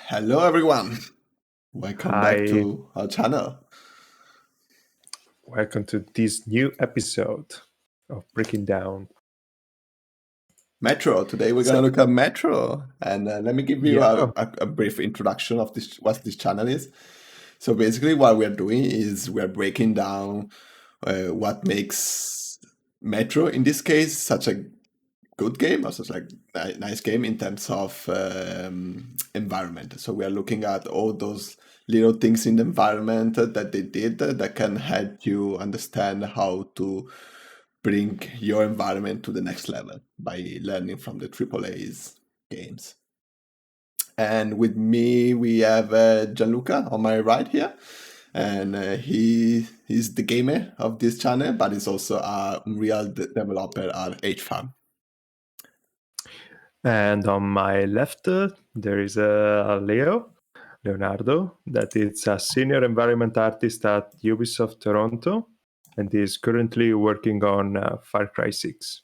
Hello everyone, welcome back Hi, to our channel. welcome to this new episode of Breaking Down. Metro, today we're So, gonna look at Metro, and let me give you yeah, a brief introduction of what this channel is. So basically what we're doing is we're breaking down what makes Metro, in this case, such a good game, or such like nice game in terms of environment. So we are looking at all those little things in the environment that they did that can help you understand how to bring your environment to the next level by learning from the AAA's games. And with me, we have Gianluca on my right here. And he's the gamer of this channel, but he's also a real developer at HFAM. and on my left, there is Leonardo, that is a senior environment artist at Ubisoft Toronto, and is currently working on Far Cry 6.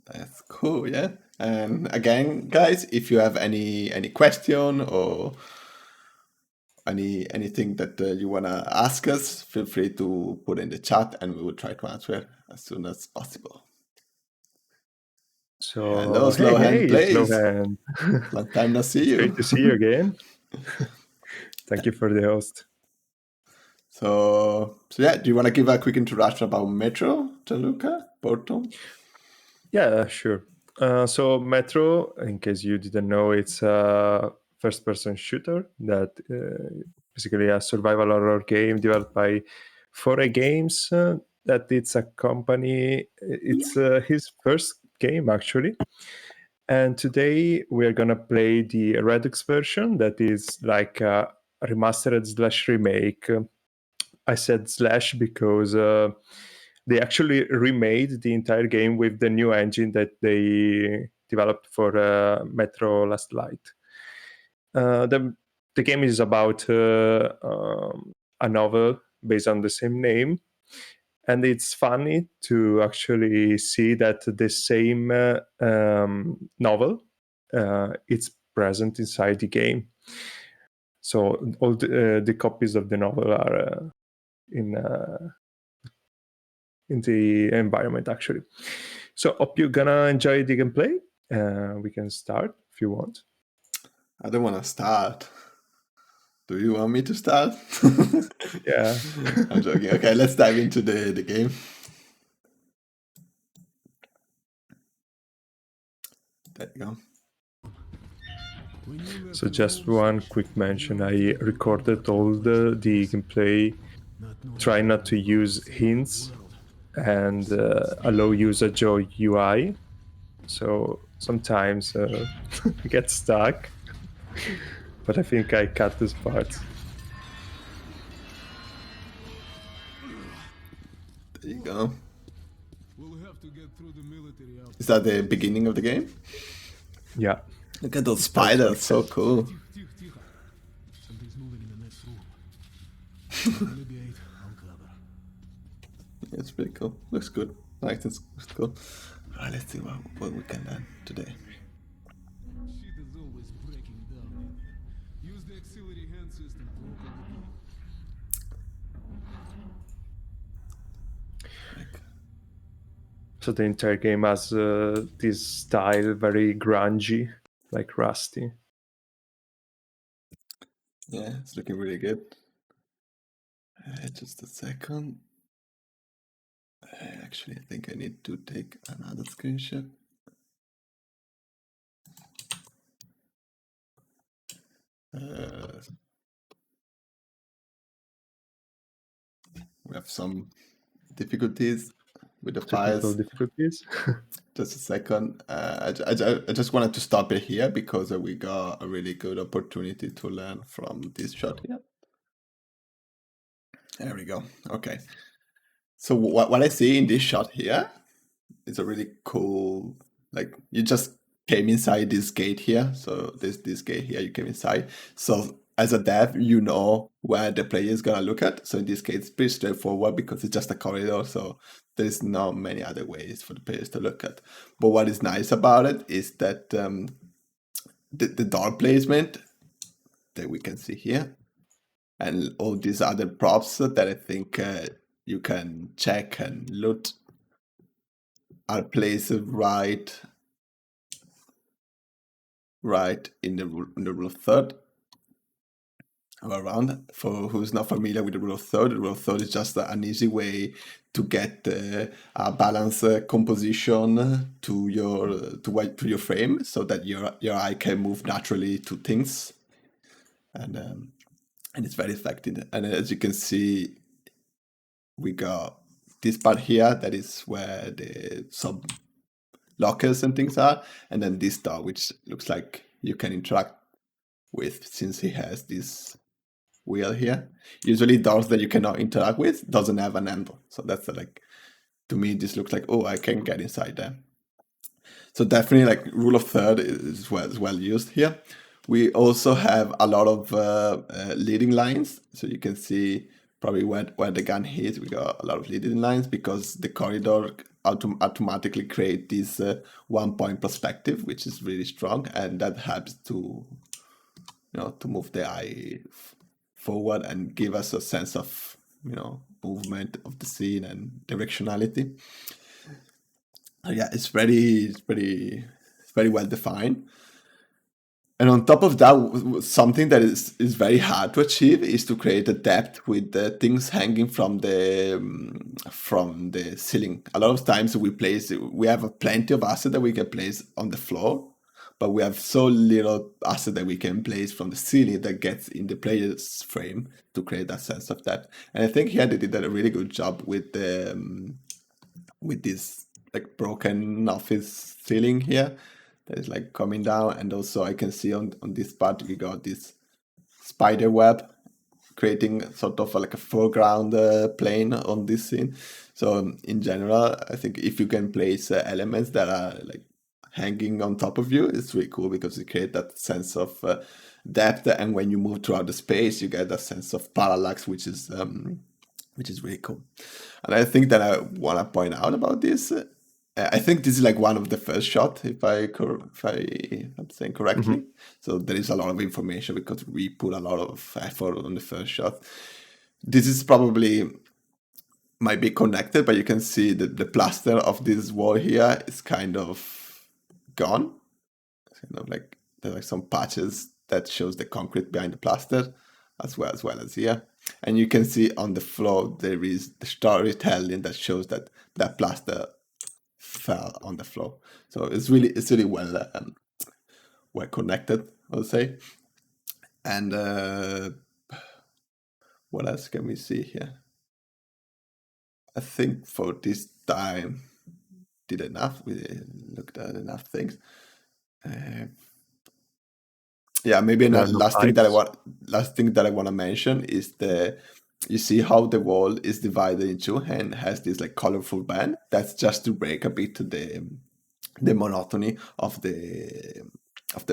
That's cool, yeah. And again, guys, if you have any question or anything that you wanna ask us, feel free to put in the chat, and we will try to answer as soon as possible. Hello, So, Slowhand, hey, please. Slohan. Long time no see It's you. great to see you again. Thank you for the host. So yeah, do you want to give a quick introduction about Metro, Gianluca Bortolanza? Yeah, sure. So Metro, in case you didn't know, it's a first-person shooter that basically a survival horror game developed by 4A Games. That it's a company. It's his first game actually. And today we are gonna play the Redux version. That is like a remastered slash remake. I said slash because they actually remade the entire game with the new engine that they developed for Metro Last Light. The game is about a novel based on the same name, and it's funny to actually see that the same novel it's present inside the game. So all the copies of the novel are in the environment actually. So hope you're gonna enjoy the gameplay. We can start if you want. I don't want to start. Do you want me to start? Yeah. I'm joking. Okay, let's dive into the game. There you go. So just one quick mention, I recorded all the gameplay, try not to use hints and allow usage of UI. So sometimes I get stuck, but I think I cut this part. There you go. Is that the beginning of the game? Yeah. Look at those Starts spiders, like so that. cool. It's pretty cool. Looks good. Like this looks cool. Alright, let's see what we can learn today. So the entire game has this style, very grungy, like Rusty. Yeah, it's looking really good. Just a second. Actually, I think I need to take another screenshot. We have some difficulties with the Technical files. difficulties. Just a second. I just wanted to stop it here because we got a really good opportunity to learn from this shot here. There we go. Okay. So what I see in this shot here is a really cool, like you just came inside this gate here. So this gate here, you came inside. So as a dev, you know where the player is gonna look at. So in this case, it's pretty straightforward because it's just a corridor. So there's not many other ways for the players to look at. But what is nice about it is that the door placement that we can see here, and all these other props that I think you can check and loot are placed right in the rule of third around. For who's not familiar with the rule of third is just an easy way to get a balanced composition to your frame, so that your eye can move naturally to things, and it's very effective. And as you can see, we got this part here that is where the sub lockers and things are, and then this door which looks like you can interact with, since he has this wheel here. Usually doors that you cannot interact with doesn't have an handle, so that's like, to me this looks like, oh, I can get inside there. So definitely, like, rule of third is well used here. We also have a lot of leading lines, so you can see probably where the gun hits. We got a lot of leading lines because the corridor automatically create this 1-point perspective, which is really strong, and that helps to to move the eye forward and give us a sense of movement of the scene and directionality. Yeah, it's very well defined. And on top of that, something that is very hard to achieve is to create a depth with the things hanging from the ceiling. A lot of times we have plenty of assets that we can place on the floor, but we have so little asset that we can place from the ceiling that gets in the player's frame to create that sense of depth. And I think here they did a really good job with this like broken office ceiling here that is like coming down. And also I can see on this part we got this spider web creating sort of like a foreground plane on this scene. So in general, I think if you can place elements that are like hanging on top of you, it's really cool because it creates that sense of depth, and when you move throughout the space you get that sense of parallax, which is really cool. And I think that I want to point out about this, I think this is like one of the first shot, if I'm saying correctly. So there is a lot of information because we put a lot of effort on the first shot. This is probably might be connected, but you can see that the plaster of this wall here is kind of gone. It's kind of like there's like some patches that shows the concrete behind the plaster, as well as here. And you can see on the floor there is the storytelling that shows that that plaster fell on the floor. So it's really well connected, I would say. And what else can we see here? I think for this time did enough. We looked at enough things. Yeah, maybe last thing that I want to mention is you see how the wall is divided in two and has this like colorful band. That's just to break a bit the monotony of the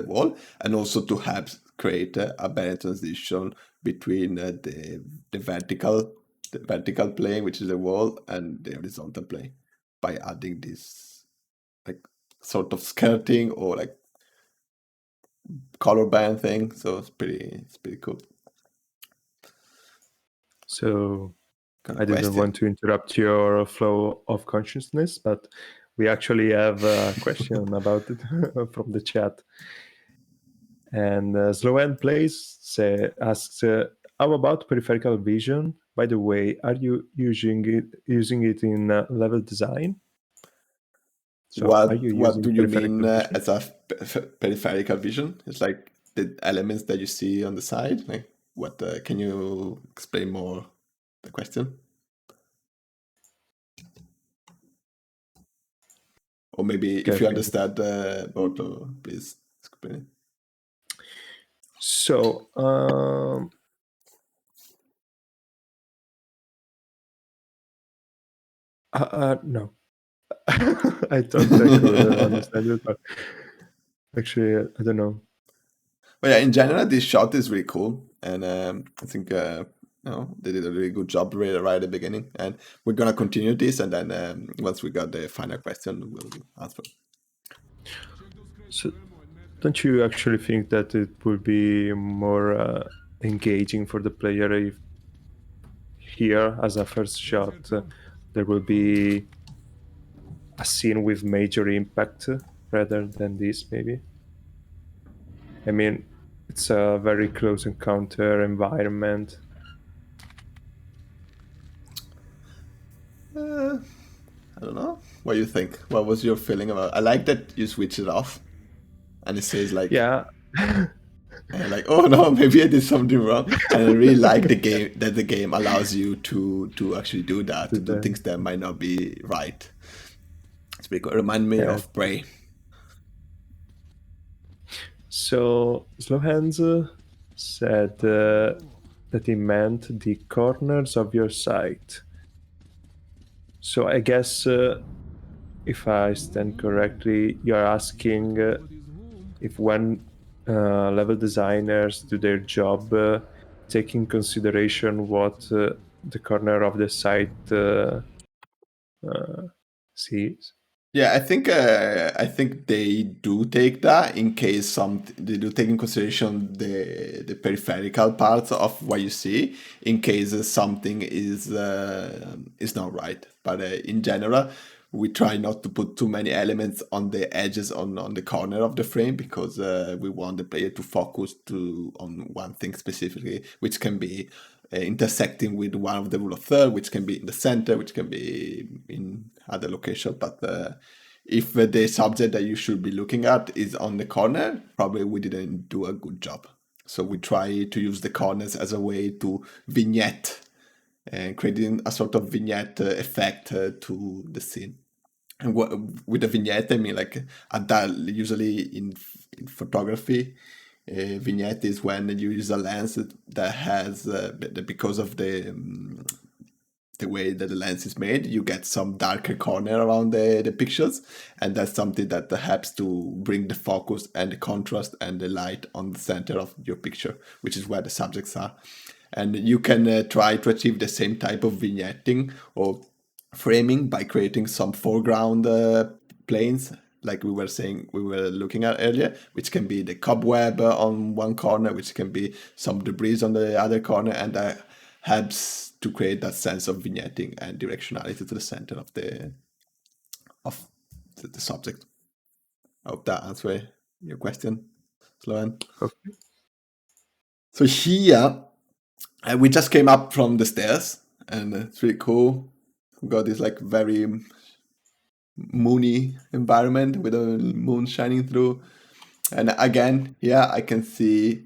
wall, and also to help create a better transition between the vertical plane, which is the wall, and the horizontal plane, by adding this like sort of skirting or like color band thing. So it's pretty cool. So I didn't want to interrupt your flow of consciousness, but we actually have a question about it from the chat. And Slow End Plays asks, how about peripheral vision? By the way, are you using it in level design? So what do you mean as a peripheral vision? It's like the elements that you see on the side. Like what? Can you explain more the question? Or maybe if you understand, Borto, please explain it. So no. I thought I could understand it, but actually, I don't know. But yeah, in general, this shot is really cool, and I think they did a really good job right at the beginning. And we're gonna continue this, and then once we got the final question, we'll answer. Don't you actually think that it would be more engaging for the player if here, as a first shot, there will be a scene with major impact rather than this, maybe? I mean, it's a very close encounter environment. I don't know. What do you think? What was your feeling about? I like that you switch it off, and it says Yeah. like, oh no, maybe I did something wrong. And I really like the game that the game allows you to actually do that, to do things that might not be right. It's pretty cool. Remind me Yeah. of Prey. So Slowhands said that he meant the corners of your sight. So I guess, if I stand correctly, you're asking if when level designers do their job, take in consideration what the corner of the site sees. Yeah, I think they do take that in case they do take in consideration the peripheral parts of what you see in case something is not right. But in general, we try not to put too many elements on the edges on the corner of the frame because we want the player to focus on one thing specifically, which can be intersecting with one of the rule of third, which can be in the center, which can be in other location. But if the subject that you should be looking at is on the corner, probably we didn't do a good job. So we try to use the corners as a way to vignette and creating a sort of vignette effect to the scene. And with a vignette, I mean like usually in photography, vignette is when you use a lens that has because of the way that the lens is made, you get some darker corner around the pictures, and that's something that helps to bring the focus and the contrast and the light on the center of your picture, which is where the subjects are. And you can try to achieve the same type of vignetting or framing by creating some foreground planes, like we were looking at earlier, which can be the cobweb on one corner, which can be some debris on the other corner, and that helps to create that sense of vignetting and directionality to the center of the subject. I hope that answers your question, Sloan. Okay. So here, we just came up from the stairs, and it's really cool. We got this like very moony environment with the moon shining through. And again, here I can see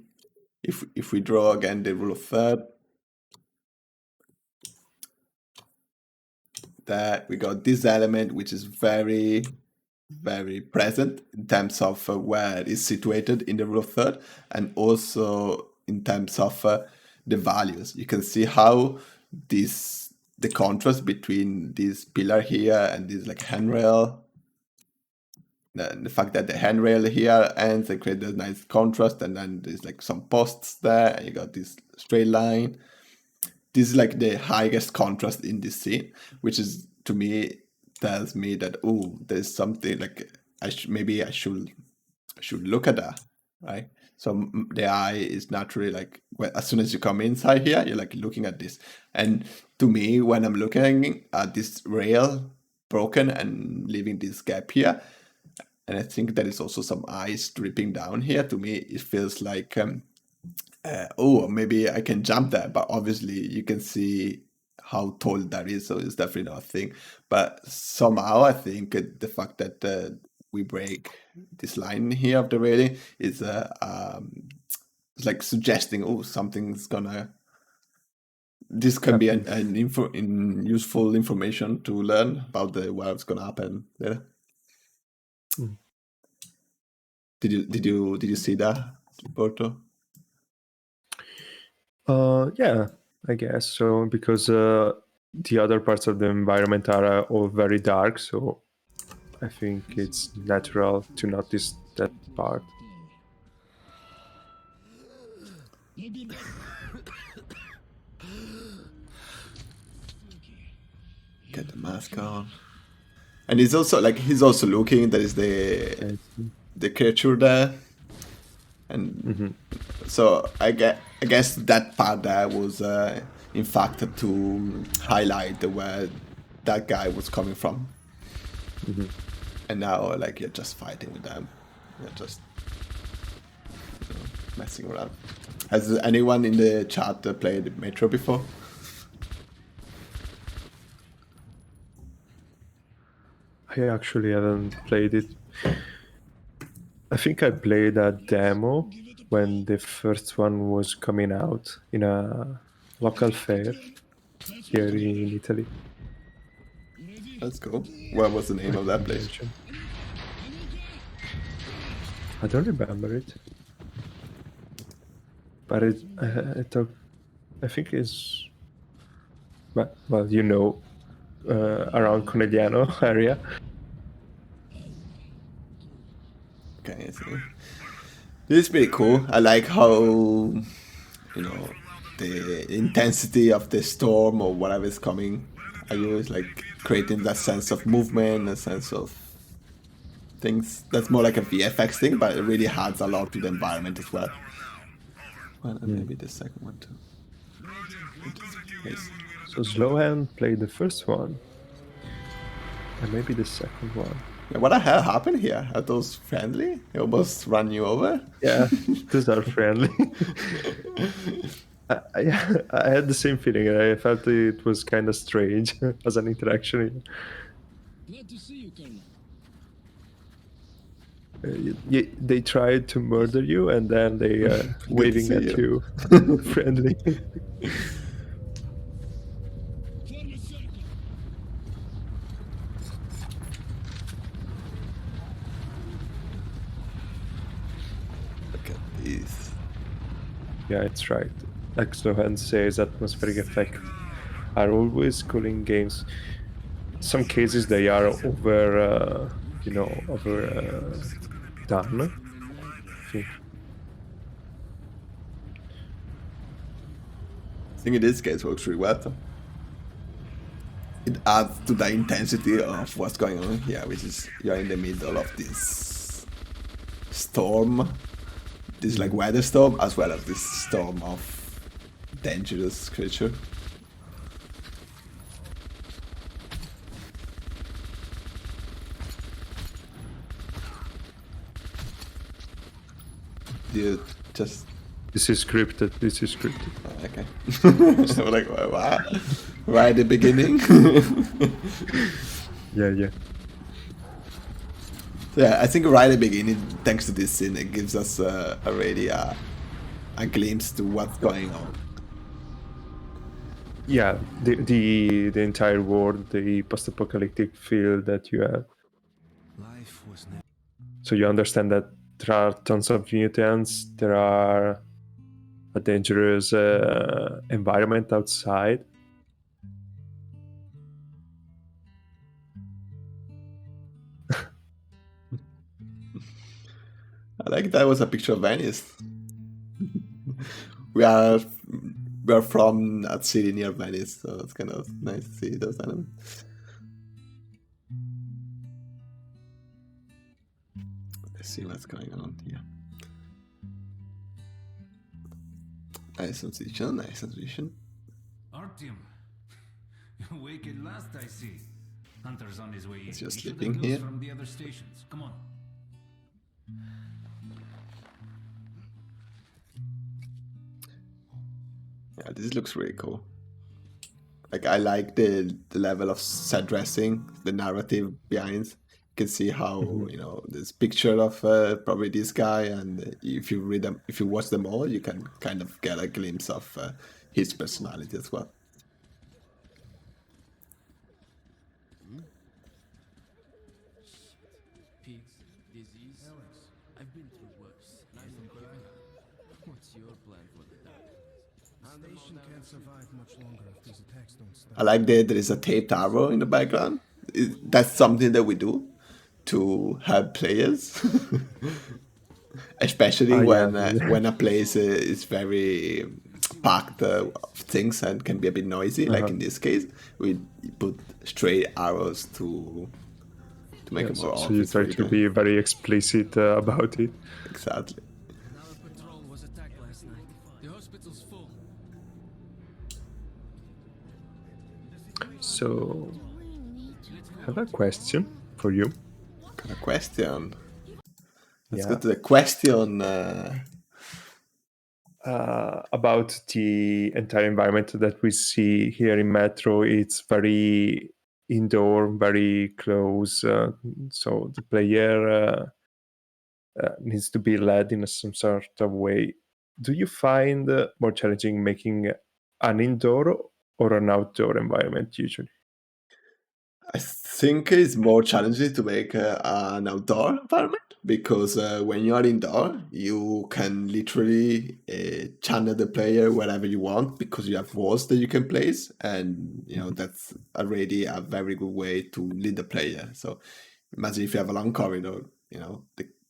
if we draw again the rule of third, that we got this element which is very, very present in terms of where it is situated in the rule of third, and also in terms of the values. You can see how the contrast between this pillar here and this like handrail, the fact that the handrail here ends and create a nice contrast, and then there's like some posts there, and you got this straight line. This is like the highest contrast in this scene, which is to me tells me that there's something like maybe I should look at that, right? So the eye is naturally like as soon as you come inside here, you're like looking at this, and to me when I'm looking at this rail broken and leaving this gap here, and I think there is also some ice dripping down here. To me, it feels like maybe I can jump there, but obviously you can see how tall that is, so it's definitely not a thing. But somehow I think the fact that we break this line here of the railing is it's like suggesting something's gonna. This can be an useful information to learn about what's gonna happen there. Did you see that, Porto? Yeah, I guess so, because the other parts of the environment are all very dark, so I think it's natural to notice that part. Get the mask on. And he's also looking. There is the creature there. And so I guess that part there was in fact to highlight where that guy was coming from. And now like you're just fighting with them, you're just messing around. Has anyone in the chat played Metro before? I actually haven't played it. I think I played a demo when the first one was coming out in a local fair here in Italy. That's cool. What was the name of that place? I don't remember it, but I think it's well, you know, around Conegliano area. Okay, I see. This is pretty cool. I like how, the intensity of the storm or whatever is coming at you is like creating that sense of movement, a sense of things. That's more like a VFX thing, but it really adds a lot to the environment as well. Well, and maybe the second one too. Yes. So Slowhand played the first one, and maybe the second one. Yeah, what the hell happened here? Are those friendly? They almost run you over? Yeah, those are friendly. I had the same feeling. I felt it was kind of strange as an interaction. Glad to see you, Colonel. They tried to murder you, and then they are waving at you, friendly. Look at these. Yeah, it's right. Like Slowhand says, atmospheric effects are always cool in games. In some cases, they are over done. I think in this case works really well. It adds to the intensity of what's going on here, which is you're in the middle of this storm, this like weather storm, as well as this storm of dangerous creature. You just. This is scripted. Oh, okay. So like, wow. Right at the beginning. Yeah. Yeah, I think right at the beginning, thanks to this scene, it gives us already a glimpse to what's going on. Yeah, the entire world, the post-apocalyptic feel that you have. So you understand that there are tons of mutants, there are a dangerous environment outside. I like that was a picture of Venice. we are from a city near Venice, so it's kind of nice to see those elements. Let's see what's going on here. Nice transition. Artyom, you're awake at last, I see. Hunter's on his way in. It's just He should sleeping have here. news from the other stations. Come on. Yeah, this looks really cool. Like I like the level of set dressing, the narrative behind. You can see how this picture of probably this guy, and if you read them, if you watch them all, you can kind of get a glimpse of his personality as well. Pigs, disease. Alex, I've been through worse. Nice and giving up. What's your plan for the dark? Station can't survive much longer if these attacks don't stop. I like that there is a taped arrow in the background. That's something that we do to help players, especially when a place is very packed of things and can be a bit noisy. Like in this case, we put straight arrows to make it more obvious. So you try to be very explicit about it. Exactly. last night. The hospital's full. So, I have a question for you. Got a question. Let's Yeah. go to the question. About the entire environment that we see here in Metro. It's very indoor, very close. So the player needs to be led in some sort of way. Do you find more challenging making an indoor or an outdoor environment usually? I think it's more challenging to make an outdoor environment because when you are indoor, you can literally channel the player wherever you want because you have walls that you can place, and that's already a very good way to lead the player. So imagine if you have a long corridor,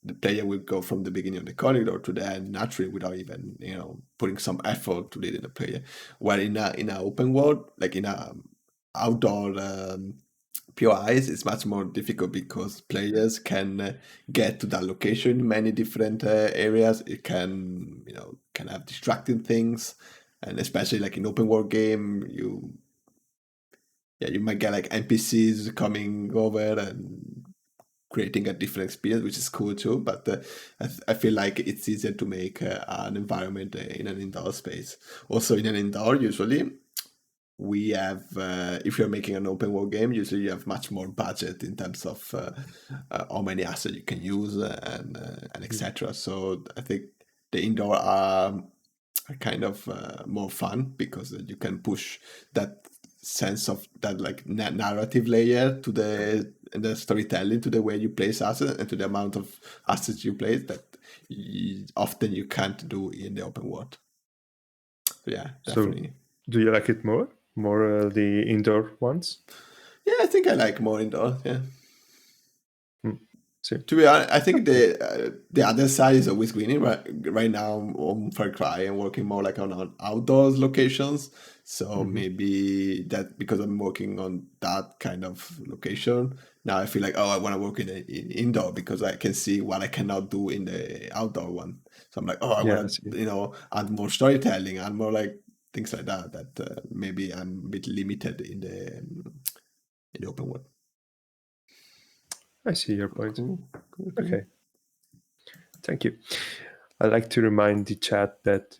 the player will go from the beginning of the corridor to the end naturally without even putting some effort to leading the player. While in a open world, like in a outdoor POIs, it's much more difficult because players can get to that location in many different areas. It can have distracting things, and especially like in open world game, you might get like NPCs coming over and creating a different experience, which is cool too. But I feel like it's easier to make an environment in an indoor space. Also, in an indoor, usually we have, if you're making an open world game, usually you have much more budget in terms of how many assets you can use and etc. So I think the indoor are kind of more fun because you can push that sense of that like narrative layer to the storytelling, to the way you place assets and to the amount of assets you place that often you can't do in the open world. So yeah, definitely. So do you like it more the indoor ones? Yeah, I think I like more indoor. Yeah. See. To be honest, I think the other side is always winning. Right now, on Far Cry, I'm working more like on outdoors locations. So maybe that because I'm working on that kind of location, now I feel like, I want to work in indoor because I can see what I cannot do in the outdoor one. So I'm like, I want to add more storytelling, add more like things like that. That maybe I'm a bit limited in the open world. I see your point. Cool. Okay. Thank you. I'd like to remind the chat that,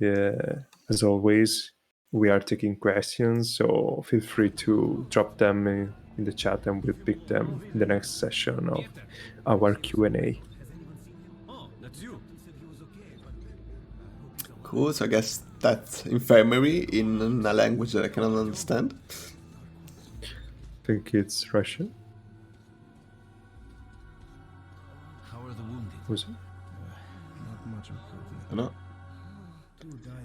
as always, we are taking questions, so feel free to drop them in the chat and we'll pick them in the next session of our Q&A. Oh, that's you. Cool, so I guess that's infirmary in a language that I cannot understand. I think it's Russian. How are the wounded? Was it? Not much improvement. I know.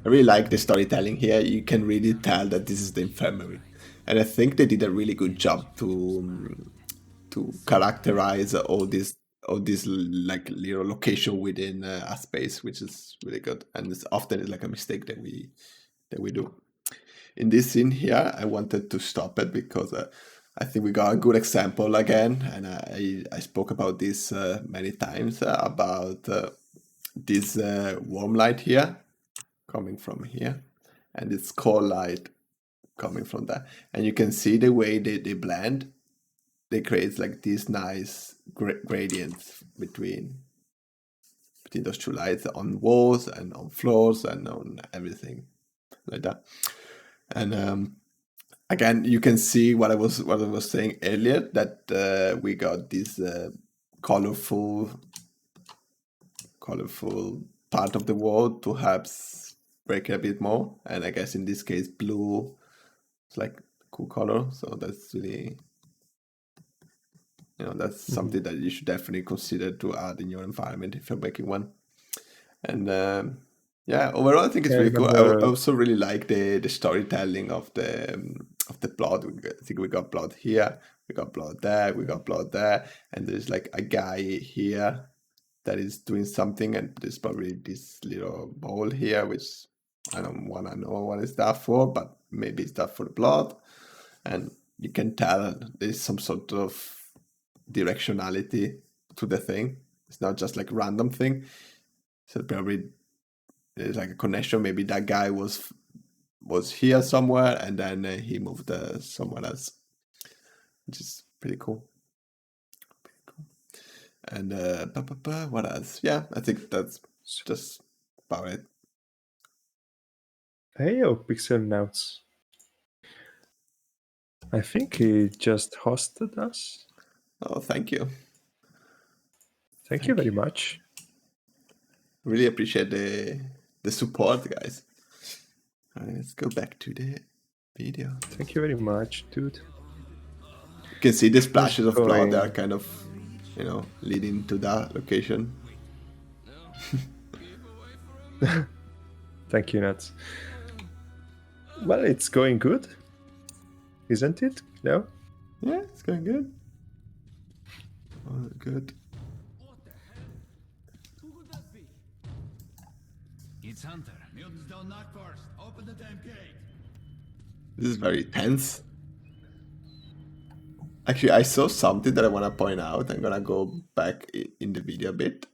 I really like the storytelling here. You can really tell that this is the infirmary, and I think they did a really good job to characterize all this like little location within a space, which is really good. And it's often like a mistake that we do. In this scene here, I wanted to stop it because I think we got a good example again, and I spoke about this many times about this warm light here coming from here, and this cold light coming from there, and you can see the way they blend. They create like these nice gradients between those two lights on walls and on floors and on everything like that. And again, you can see what I was saying earlier, that we got this colorful part of the wall to help break it a bit more. And I guess in this case, blue is like a cool color, so that's really, that's something that you should definitely consider to add in your environment if you're making one. And overall I think it's really cool. I also really like the storytelling of the plot. I think we got plot here, we got plot there, we got plot there, and there's like a guy here that is doing something, and there's probably this little ball here which I don't want to know what is that for, but maybe it's that for the plot. And you can tell there's some sort of directionality to the thing. It's not just like random thing. So probably there's like a connection. Maybe that guy was here somewhere, and then he moved somewhere else, which is pretty cool. And what else? Yeah, I think that's just about it. Hey, Pixel Nauts. I think he just hosted us. Oh, thank you. Thank you very much. Really appreciate the support, guys. All right, let's go back to the video. Thank you very much, dude. You can see the splashes of blood going- that are kind of, leading to that location. Thank you, Nuts. Well, it's going good, isn't it? No? Yeah, it's going good. Oh, good. It's Hunter. Mutants don't knock first. Open the damn gate. This is very tense. Actually, I saw something that I want to point out. I'm gonna go back in the video a bit.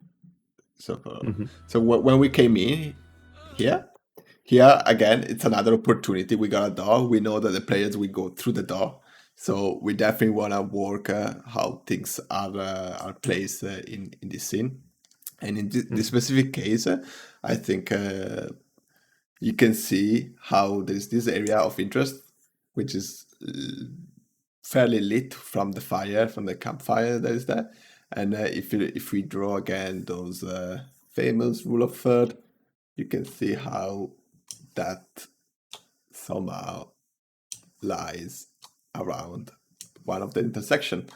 So, so when we came in here again, it's another opportunity. We got a door. We know that the players will go through the door. So we definitely want to work how things are placed in this scene. And in this specific case, I think you can see how there's this area of interest, which is fairly lit from the fire, from the campfire that is there. And if we draw again those famous rule of third, you can see how that somehow lies around one of the intersection,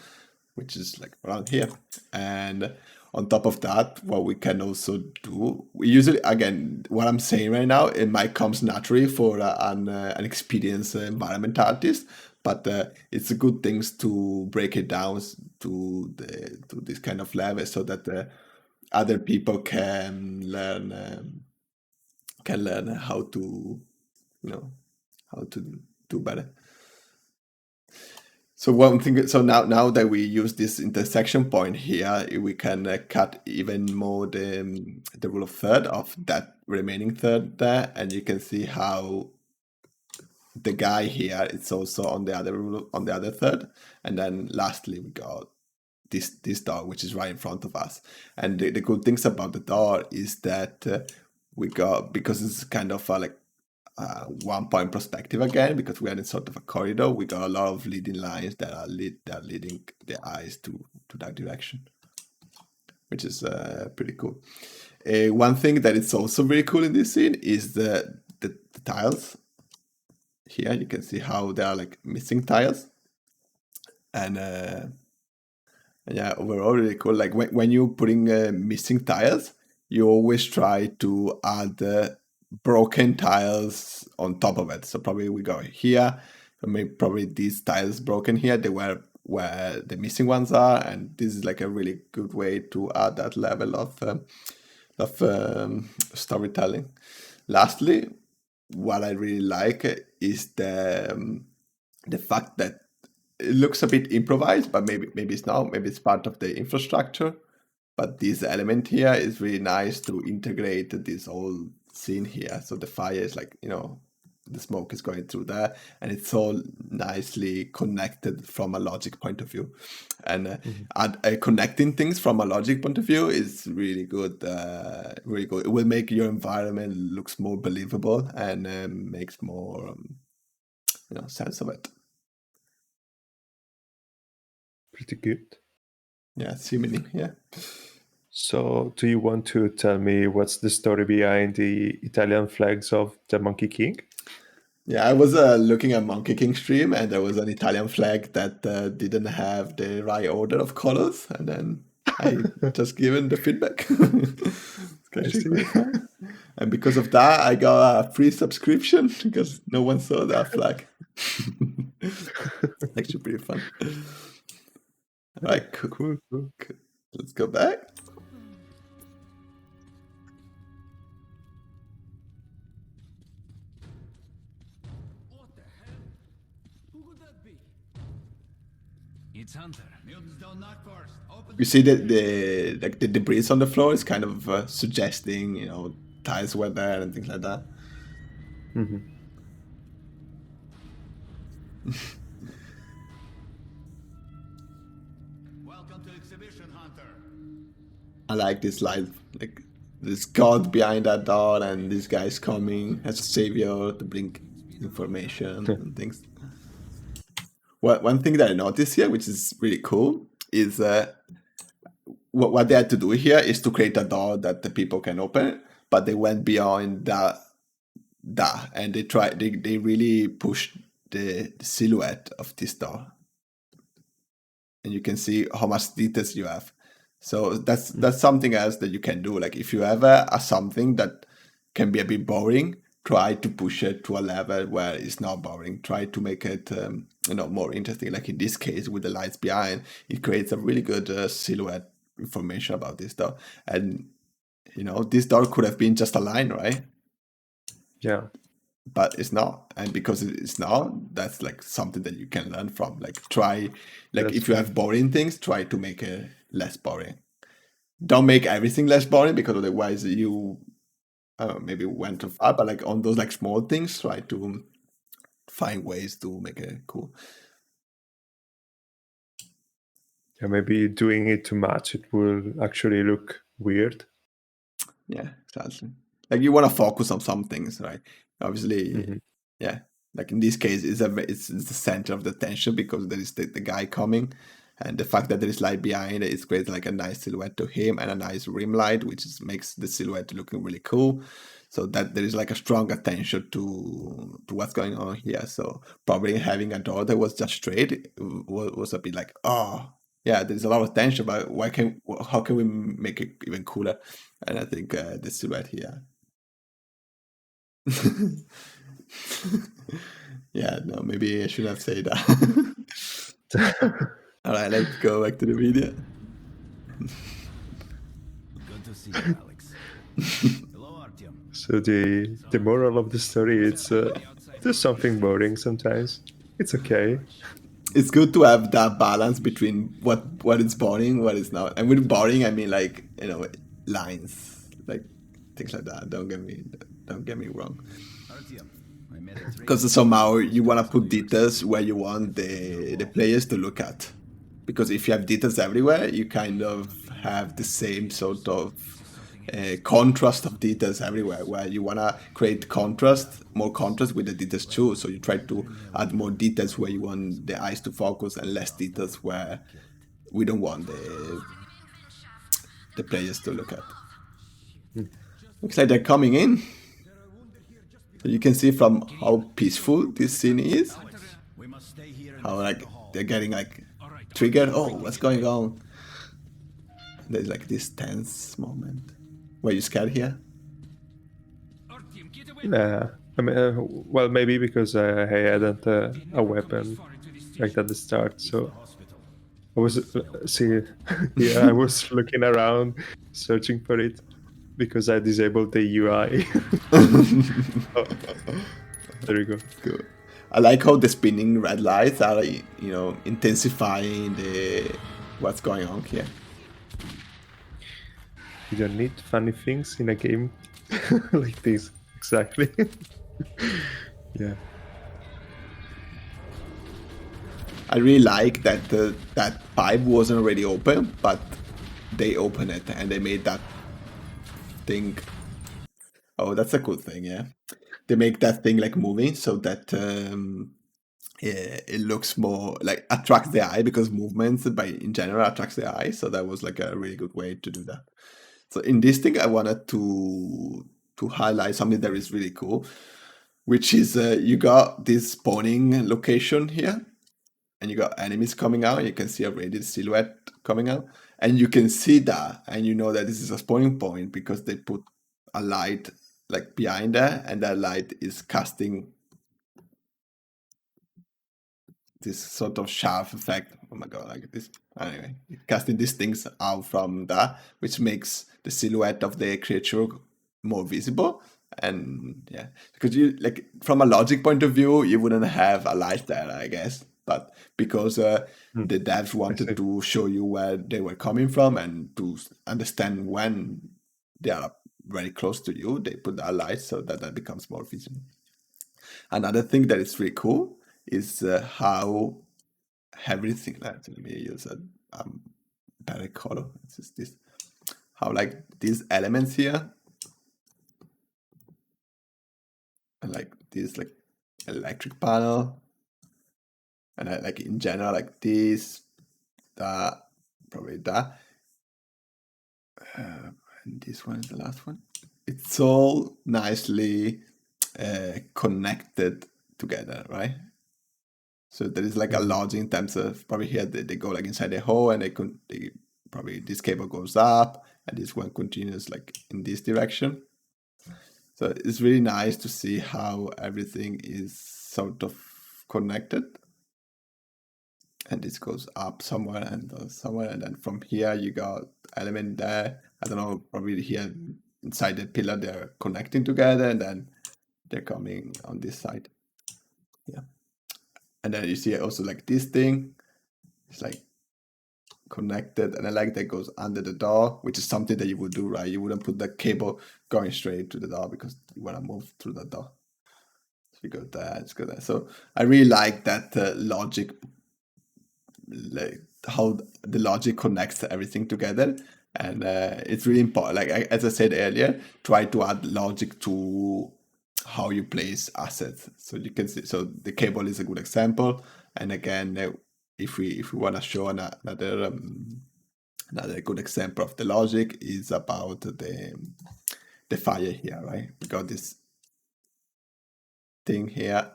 which is like around here. And on top of that, what we can also do, we usually, again, what I'm saying right now, it might come naturally for an experienced environment artist, but it's a good things to break it down to this kind of level so that other people can learn how to how to do better. So one thing, so now that we use this intersection point here, we can cut even more the rule of third of that remaining third there, and you can see how the guy here it's also on the other rule, on the other third, and then lastly we got this door which is right in front of us. And the good things about the door is that we got, because it's kind of like one point perspective again, because we are in sort of a corridor, we got a lot of leading lines that are leading the eyes to that direction, which is pretty cool. One thing that is also very cool in this scene is the tiles. Here you can see how there are like missing tiles, and yeah, overall really cool. Like when you're putting missing tiles, you always try to add broken tiles on top of it. So probably we go here, probably these tiles broken here, they were where the missing ones are, and this is like a really good way to add that level of storytelling. Lastly, what I really like is the fact that it looks a bit improvised, but maybe it's not, maybe it's part of the infrastructure. But this element here is really nice to integrate this whole scene here. So the fire is like, the smoke is going through there, and it's all nicely connected from a logic point of view. And connecting things from a logic point of view is really good. Really good. It will make your environment looks more believable and makes more sense of it. Pretty good. Yeah, seemingly, yeah. So, do you want to tell me what's the story behind the Italian flags of the Monkey King? Yeah, I was looking at Monkey King stream, and there was an Italian flag that didn't have the right order of colors, and then I just given the feedback. It's actually quite fun. And because of that, I got a free subscription because no one saw that flag. Actually, pretty fun. All right, cool. Let's go back. What the hell? Who could that be? It's Hunter. Mutants don't knock first. Open You see that the debris on the floor is kind of suggesting, tiles were there and things like that. Hmm. Welcome to Exhibition Hunter. I like this light, like this god behind that door, and this guy's coming as a savior to bring information and things. Well, one thing that I noticed here, which is really cool, is what they had to do here is to create a door that the people can open, but they went beyond that, and they really pushed the silhouette of this door, and you can see how much details you have. So that's something else that you can do. Like if you have a something that can be a bit boring, try to push it to a level where it's not boring. Try to make it more interesting. Like in this case with the lights behind, it creates a really good silhouette information about this door. And this door could have been just a line, right? Yeah. But it's not, and because it's not, that's like something that you can learn from. Like try, like That's if you have boring things, try to make it less boring. Don't make everything less boring, because otherwise you maybe went too far. But like on those like small things, try to find ways to make it cool. Yeah, maybe doing it too much, it will actually look weird. Yeah, exactly. Like you want to focus on some things, right? Obviously, Mhm. yeah. Like in this case, it's the center of the tension, because there is the guy coming, and the fact that there is light behind it, it creates like a nice silhouette to him and a nice rim light, which makes the silhouette looking really cool. So that there is like a strong attention to what's going on here. So probably having a door that was just straight was a bit like, oh yeah, there's a lot of tension, but how can we make it even cooler? And I think the silhouette here. Yeah, no, maybe I shouldn't have said that. All right, let's go back to the video. Good to see you, Alex. Hello, Artyom. So the moral of the story is there's something boring sometimes. It's okay. It's good to have that balance between what is boring, what is not. And with boring, I mean like lines, like things like that. Don't get me wrong. Artyom, I met a trader. Because somehow you want to put details where you want the players to look at. Because if you have details everywhere, you kind of have the same sort of contrast of details everywhere, where you want to create more contrast with the details too. So you try to add more details where you want the eyes to focus, and less details where we don't want the players to look at. Looks like they're coming in. So you can see from how peaceful this scene is, We must stay here. how like they're getting like triggered. Oh, what's going on? There's like this tense moment. Were you scared here? Artyom, get away. Nah, I mean, well, maybe because I hadn't a weapon like at the start, so I was I was looking around, searching for it, because I disabled the UI. Oh, there you go. Good. I like how the spinning red lights are, intensifying what's going on here. You don't need funny things in a game like this. Exactly. Yeah. I really like that that pipe wasn't already open, but they opened it and they made that thing. Oh, that's a good thing, yeah. They make that thing like moving, so that it looks more like attracts the eye, because movements in general attracts the eye. So that was like a really good way to do that. So in this thing, I wanted to highlight something that is really cool, which is you got this spawning location here, and you got enemies coming out. You can see already the silhouette coming out, and you can see that, and you know that this is a spawning point because they put a light like behind there, and that light is casting this sort of sharp effect. Oh my god, like this. Anyway, casting these things out from that, which makes the silhouette of the creature more visible. And yeah, because you like from a logic point of view, you wouldn't have a light there, I guess. But because the devs wanted to show you where they were coming from and to understand when they are very close to you, they put that light so that becomes more visible. Another thing that is really cool is how everything. Let me use a better color. It's just this. How like these elements here, and like this like electric panel, and like in general like this, that, probably that, and this one is the last one. It's all nicely connected together, right? So there is like a logic in terms of probably here they go like inside the hole, and they probably this cable goes up, and this one continues like in this direction. So it's really nice to see how everything is sort of connected. And this goes up somewhere and goes somewhere, and then from here you got element there. I don't know, probably here inside the pillar they're connecting together, and then they're coming on this side. Yeah. And then you see also like this thing, it's like connected, and I like that goes under the door, which is something that you would do, right? You wouldn't put the cable going straight to the door because you want to move through the door. So you go there, it's good there. So I really like that logic, like how the logic connects everything together. And it's really important, like as I said earlier, try to add logic to how you place assets. So you can see, so the cable is a good example. And again, if we want to show another good example of the logic is about the fire here, right? We got this thing here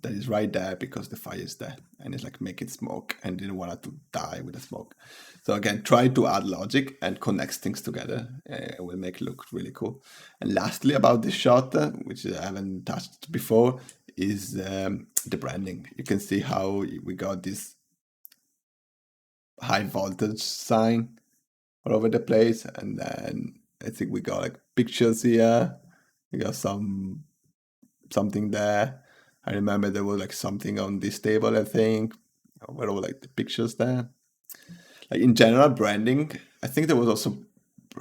that is right there because the fire is there, and it's like making smoke, and didn't want it to die with the smoke. So again, try to add logic and connect things together. It will make it look really cool. And lastly, about this shot, which I haven't touched before, is the branding. You can see how we got this high voltage sign all over the place, and then I think we got like pictures here. We got something there. I remember there was like something on this table, I think, where all like the pictures there. Like in general branding, I think there was also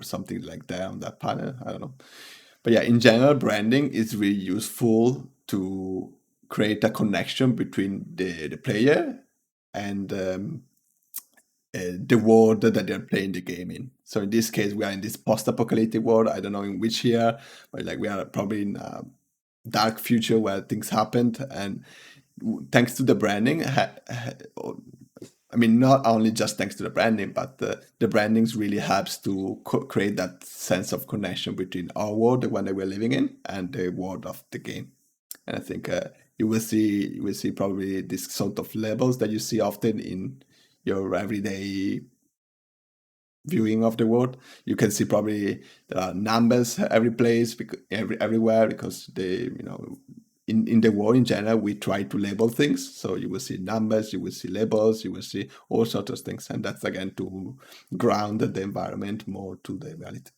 something like that on that panel. I don't know. But yeah, in general, branding is really useful to create a connection between the player and the world that they're playing the game in. So in this case, we are in this post-apocalyptic world. I don't know in which year, but like we are probably in a dark future where things happened. And thanks to the branding, I mean, not only just thanks to the branding, but the brandings really helps to create that sense of connection between our world, the one that we're living in, and the world of the game. And I think you will see probably this sort of labels that you see often in your everyday viewing of the world. You can see probably there are numbers every place, everywhere, because they, in the world in general, we try to label things. So you will see numbers, you will see labels, you will see all sorts of things. And that's again to ground the environment more to the reality.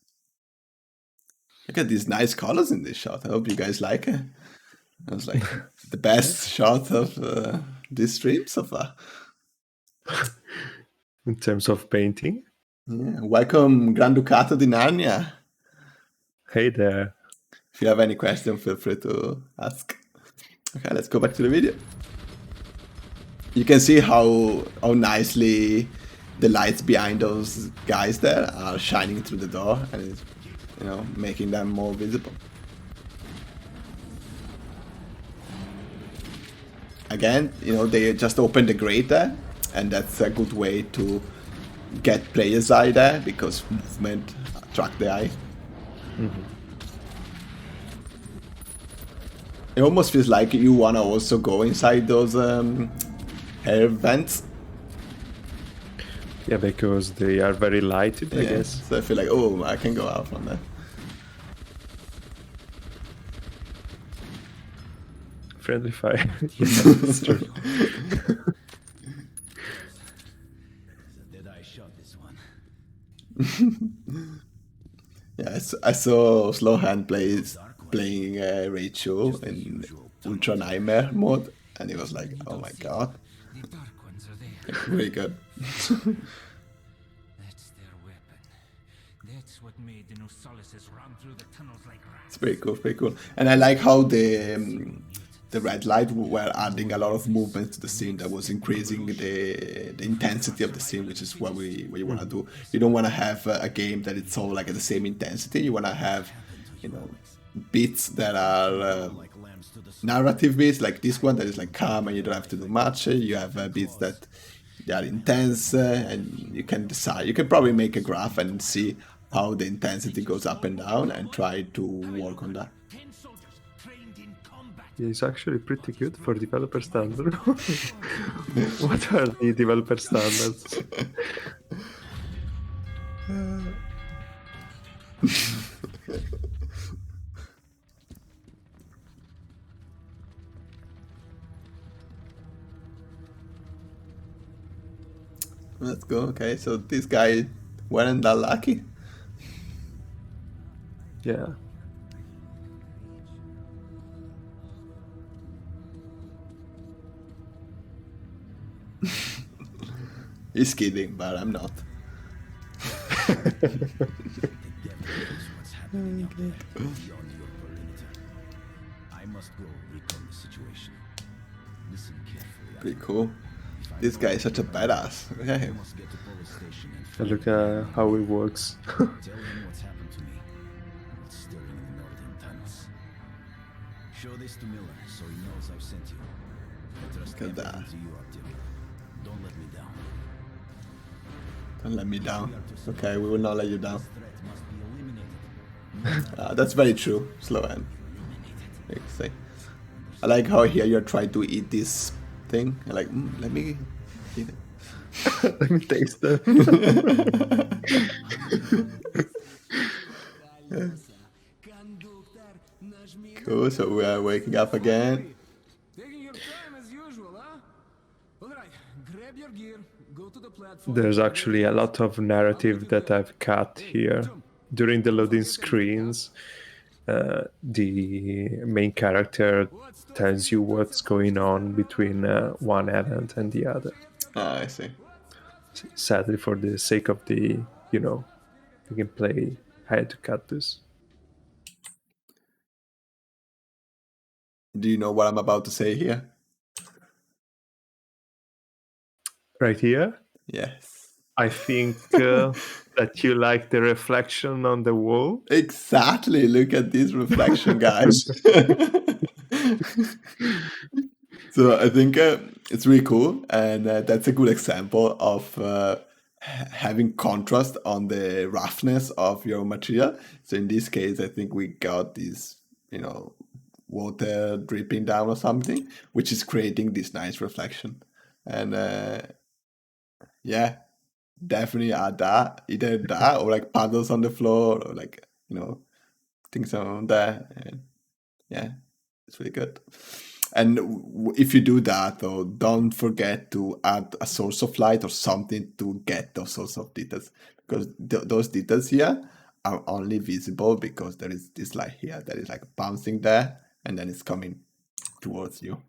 Look at these nice colors in this shot. I hope you guys like it. It was like the best shot of this stream so far. In terms of painting? Yeah. Welcome, Gran Ducato di Narnia. Hey there. If you have any question, feel free to ask. Okay, let's go back to the video. You can see how nicely the lights behind those guys there are shining through the door, and it's, making them more visible. Again, they just opened the grate there, and that's a good way to get players' eye there, because movement attracts the eye. Mm-hmm. It almost feels like you want to also go inside those air vents. Yeah, because they are very lighted, I guess. So I feel like, oh, I can go out from there. Friendly fire. Yeah, that's true. Did I shot this one? Yeah, I saw Slowhand playing Rachel in Ultra Nightmare mode, and it was like, oh my god. The dark ones are there. Really good. That's their weapon. That's what made the new solaces run through the tunnels like rats. It's pretty cool, pretty cool. And I like how the red light were adding a lot of movement to the scene that was increasing the intensity of the scene, which is what you want to do. You don't want to have a game that it's all like at the same intensity. You want to have, you know, bits that are narrative bits, like this one that is like calm and you don't have to do much. You have bits that they are intense, and you can decide. You can probably make a graph and see how the intensity goes up and down and try to work on that. It's actually pretty good for developer standard. What are the developer standards? Let's go. Okay, so this guy weren't that lucky. Yeah. He's kidding, but I'm not. I must go recon the situation. Listen carefully. Pretty cool. This guy is such a badass. Okay. Must get to police station and And look at how it works. tell him what's happened to me. What's stirring in the northern tunnels. Show this to Miller so he knows I've sent you. I trust Look at that. everything to you, Octavio. Don't let me down. Don't let me down. Okay, we will not let you down. Threat must be eliminated. That's very true. Slow end. I like how here you're trying to eat this thing. You're like, let me eat it. Let me taste them. Cool, so we are waking up again. Taking your time as usual, huh? All right, grab your gear, go to the platform. There's actually a lot of narrative that I've cut here. During the loading screens, the main character tells you what's going on between one event and the other. Ah, I see. Sadly, for the sake of the, the gameplay, I had to cut this. Do you know what I'm about to say here? Right here, Yes. I think that you like the reflection on the wall. Exactly. Look at this reflection, guys. So I think it's really cool, and that's a good example of having contrast on the roughness of your material. So in this case, I think we got this, water dripping down or something, which is creating this nice reflection. And yeah, definitely add that, either that or like puddles on the floor or like, things around there. And yeah, it's really good. And if you do that, though, don't forget to add a source of light or something to get those sorts of details, because those details here are only visible because there is this light here that is like bouncing there and then it's coming towards you.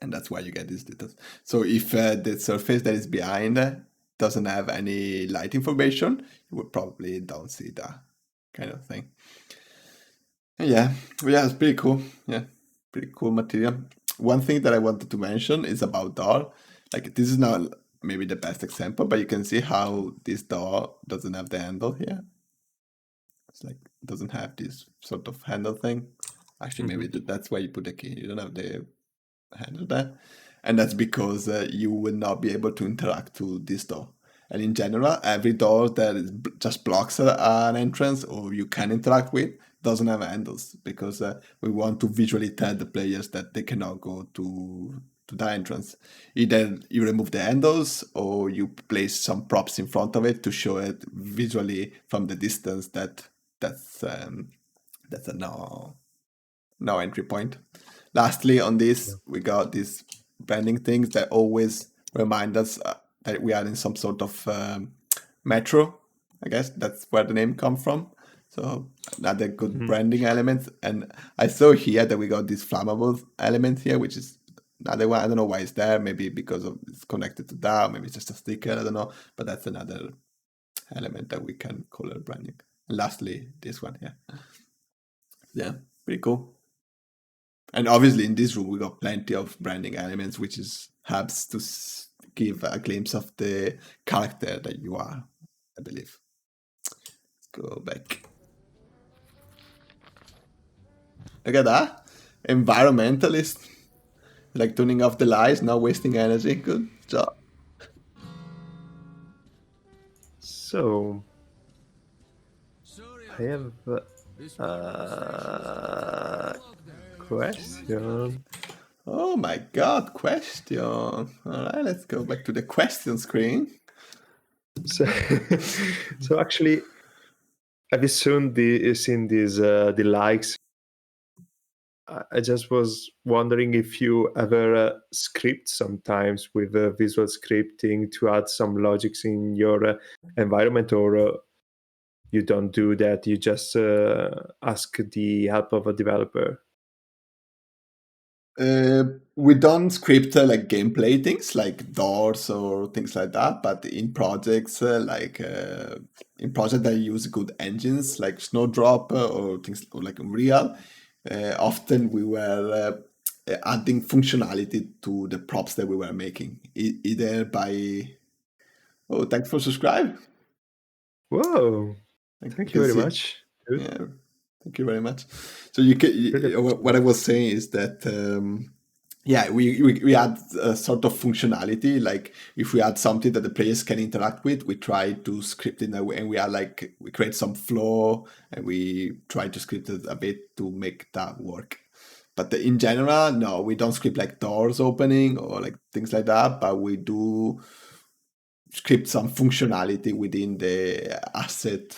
And that's why you get these details. So if the surface that is behind doesn't have any light information, you would probably don't see that kind of thing. And yeah, it's pretty cool. Yeah. Pretty cool material. One thing that I wanted to mention is about door. Like, this is not maybe the best example, but you can see how this door doesn't have the handle here. It's like, it doesn't have this sort of handle thing. Actually, maybe that's why you put the key. You don't have the handle there. And that's because you will not be able to interact to this door. And in general, every door that is just blocks an entrance or you can interact with doesn't have handles, because we want to visually tell the players that they cannot go to the entrance. Either you remove the handles or you place some props in front of it to show it visually from the distance that's a no entry point. Lastly, on this, we got these branding things that always remind us that we are in some sort of metro. I guess that's where the name comes from. So another good branding element. And I saw here that we got this flammable element here, which is another one. I don't know why it's there. Maybe because it's connected to that. Maybe it's just a sticker. I don't know. But that's another element that we can color branding. And lastly, this one here. Yeah, pretty cool. And obviously in this room we got plenty of branding elements, which helps to give a glimpse of the character that you are, I believe. Let's go back. Look at that. Environmentalist. Like turning off the lights, not wasting energy. Good job. So Sorry, I have a question. Oh my god, question. Alright, let's go back to the question screen. So, so actually, have you seen these the likes? I just was wondering if you ever script sometimes with visual scripting to add some logics in your environment, or you don't do that. You just ask the help of a developer. We don't script like gameplay things like doors or things like that, but in projects in projects that use good engines like Snowdrop or things like Unreal, often we were adding functionality to the props that we were making, either by thanks for subscribe. Whoa! Thank you very much. Dude. Yeah, thank you very much. So what I was saying is that we add a sort of functionality. Like if we add something that the players can interact with, we try to script it in a way, and we create some flow and we try to script it a bit to make that work. But in general, no, we don't script like doors opening or like things like that. But we do script some functionality within the asset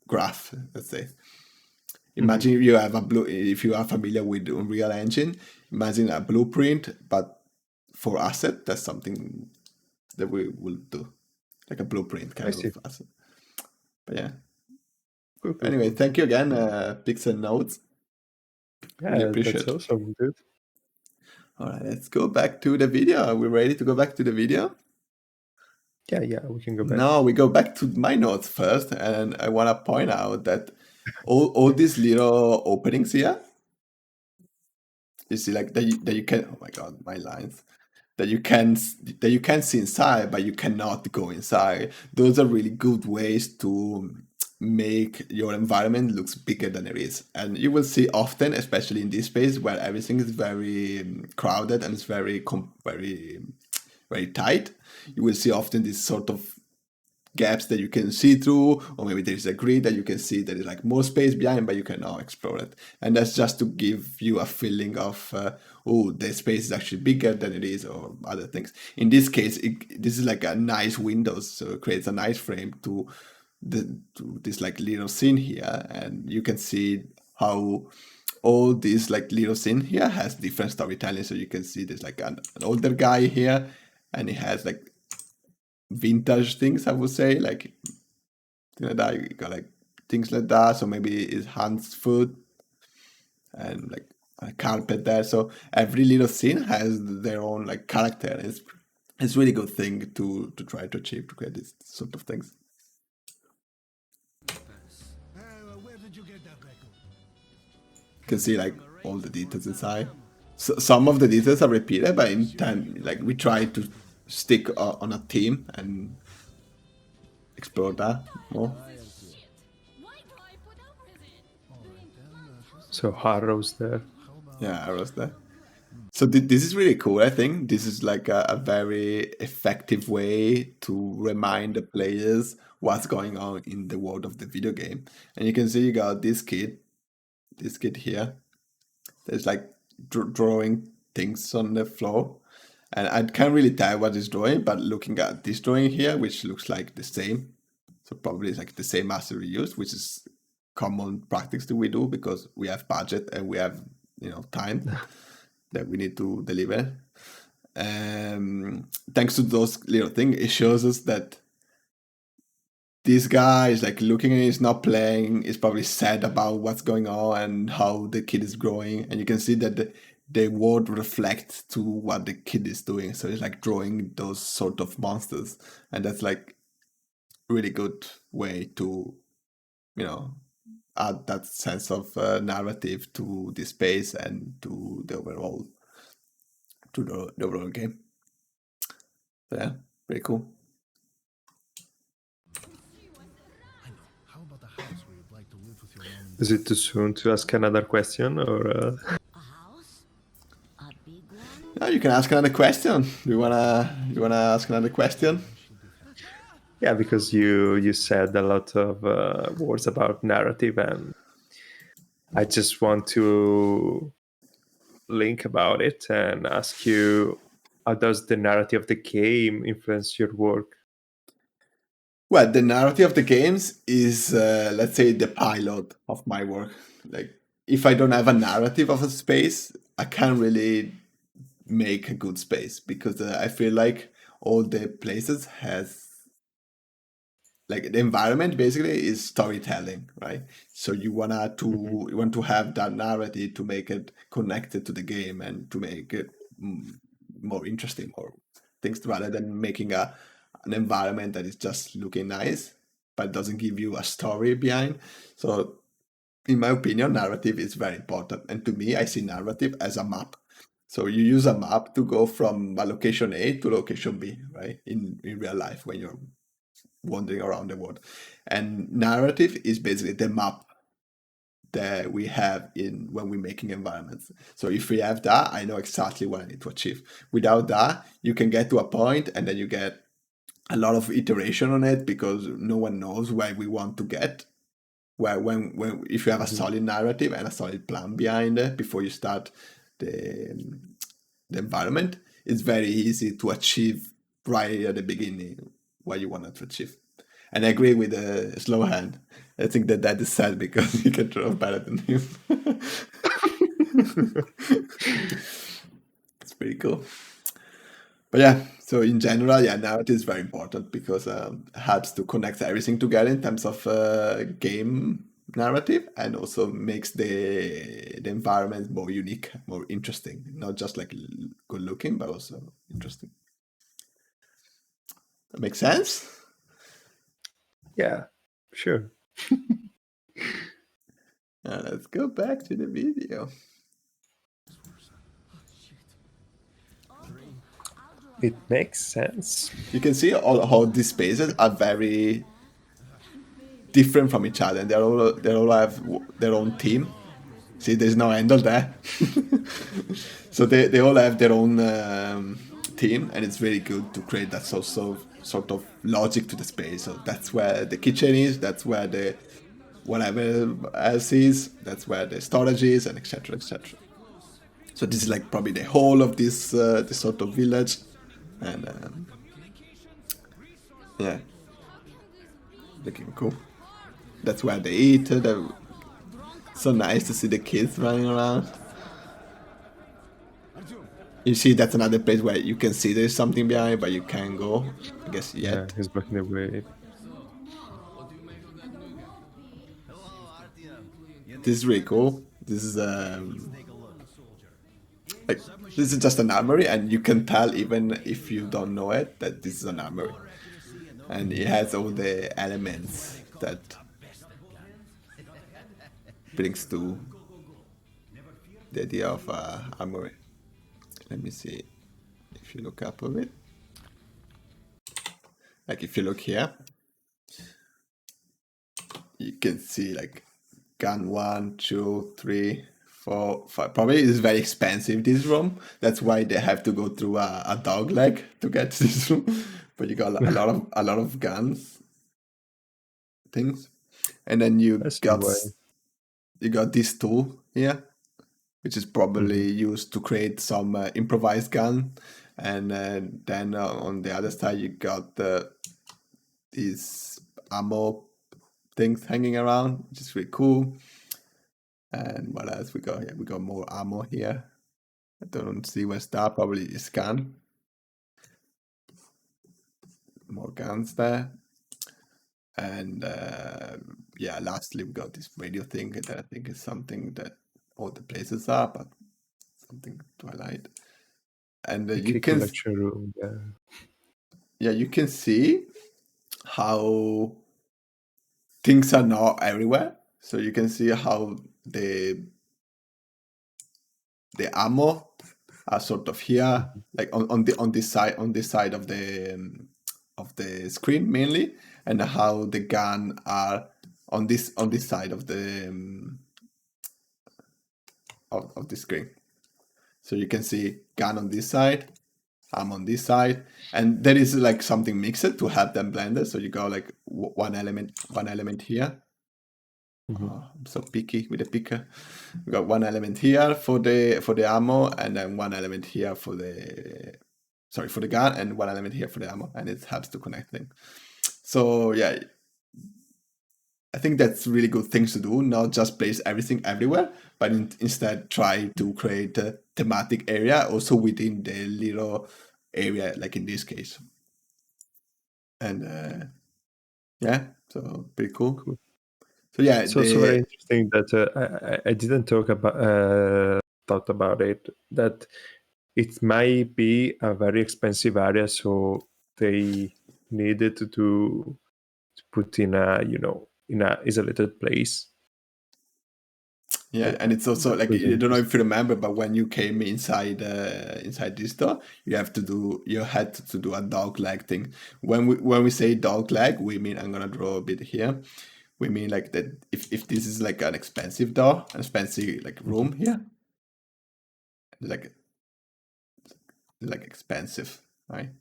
graph, let's say. Imagine if you have if you are familiar with Unreal Engine, imagine a blueprint, but for asset, that's something that we will do, like a blueprint kind of asset. But yeah. Cool. Anyway, thank you again, Pixel Notes. Yeah, really appreciate that's awesome, dude. All right, let's go back to the video. Are we ready to go back to the video? Yeah, we can go back. No, we go back to my notes first, and I want to point out that all these little openings here, you see, like that you can. Oh my god, my lines that you can see inside, but you cannot go inside. Those are really good ways to make your environment looks bigger than it is, and you will see often, especially in this space where everything is very crowded and it's very very tight. You will see often this sort of gaps that you can see through, or maybe there's a grid that you can see that is like more space behind, but you cannot explore it. And that's just to give you a feeling of, the space is actually bigger than it is, or other things. In this case, this is like a nice windows, so it creates a nice frame to this like little scene here, and you can see how all this like little scene here has different storytelling. So you can see there's like an older guy here, and he has like vintage things, I would say, like you that you got like things like that. So maybe it's Hans food and like a carpet there. So every little scene has their own like character. It's really good thing to try to achieve to create these sort of things. Where did you get that record? You can see like all the details inside. So some of the details are repeated, but in time, like we try to stick on a theme and explore that more. So arrows there. Yeah, arrows there. So this is really cool. I think this is like a very effective way to remind the players what's going on in the world of the video game. And you can see you got this kid here. There's like drawing things on the floor. And I can't really tell what he's drawing, but looking at this drawing here, which looks like the same, so probably it's like the same master we used, which is common practice that we do because we have budget and we have time that we need to deliver. Thanks to those little things, it shows us that this guy is like looking at it, he's not playing, is probably sad about what's going on and how the kid is growing, and you can see that the world reflects to what the kid is doing. So it's like drawing those sort of monsters, and that's like really good way to, add that sense of narrative to the space and to the overall game. So yeah, pretty cool. Is it too soon to ask another question, or? A house? A big one? Now you can ask another question. You wanna ask another question? Yeah, because you said a lot of words about narrative, and I just want to link about it and ask you, how does the narrative of the game influence your work? Well, the narrative of the games is, let's say, the pilot of my work. Like, if I don't have a narrative of a space, I can't really make a good space, because I feel like all the places has, like, the environment basically is storytelling, right? So you want to have that narrative to make it connected to the game and to make it more interesting, or things, rather than making an environment that is just looking nice but doesn't give you a story behind. So in my opinion, narrative is very important, and to me, I see narrative as a map. So you use a map to go from a location A to location B, right? In real life, when you're wandering around the world. And narrative is basically the map that we have when we're making environments. So if we have that, I know exactly what I need to achieve. Without that, you can get to a point and then you get a lot of iteration on it, because no one knows where we want to get. Where when if you have a solid narrative and a solid plan behind it before you start the environment, it's very easy to achieve right at the beginning what you wanted to achieve. And I agree with the slow hand. I think that is sad, because he can draw better than him. It's pretty cool. But yeah, so in general, yeah, narrative is very important, because it helps to connect everything together in terms of game narrative, and also makes the environment more unique, more interesting, not just like good looking, but also interesting. That makes sense? Yeah, sure. Let's go back to the video. It makes sense. You can see how these spaces are very different from each other, and they all have their own theme. See, there's no handle there. So they all have their own theme, and it's very good to create that sort of logic to the space. So that's where the kitchen is, that's where the whatever else is, that's where the storage is, and etc. etc. So this is like probably the whole of this sort of village, and yeah, looking cool. That's where they eat. So nice to see the kids running around. You see, that's another place where you can see there's something behind, but you can't go, I guess, yet. Yeah, he's blocking the way. This is really cool. This is this is just an armory, and you can tell, even if you don't know it, that this is an armory, and it has all the elements that brings to the idea of armory. Let me see if you look up a bit. Like, if you look here, you can see like gun 1, 2, 3, 4, 5. Probably it's very expensive, this room. That's why they have to go through a dog leg to get to this room. But you got a lot of guns, things, and then you got this tool here, which is probably used to create some improvised gun, and then on the other side you got these ammo things hanging around, which is really cool. And what else we got here? We got more ammo here. I don't see where's that. Probably is gun. More guns there. And yeah, lastly we got this radio thing that I think is something that all the places are, but something to highlight. And you can lecture room. Yeah, you can see how things are not everywhere. So you can see how the ammo are sort of here, like on this side of the screen mainly, and how the gun are on this side of the of the screen. So you can see gun on this side, ammo on this side, and there is like something mixed to help them blended. So you go like one element here. I'm so picky with the picker. We got one element here for the ammo, and then one element here for the gun, and one element here for the ammo, and it helps to connect them. So yeah, I think that's really good things to do. Not just place everything everywhere, but instead try to create a thematic area also within the little area, like in this case. And yeah, so pretty cool. So yeah, it's also very interesting that I didn't thought about it, that it might be a very expensive area, so they needed to put in a isolated place. Yeah, and it's also like, I don't know if you remember, but when you came inside this door, you had to do a dog leg thing. When we say dog leg, we mean, I'm gonna draw a bit here. We mean like that if this is like an expensive door, an expensive like room here, like expensive, right?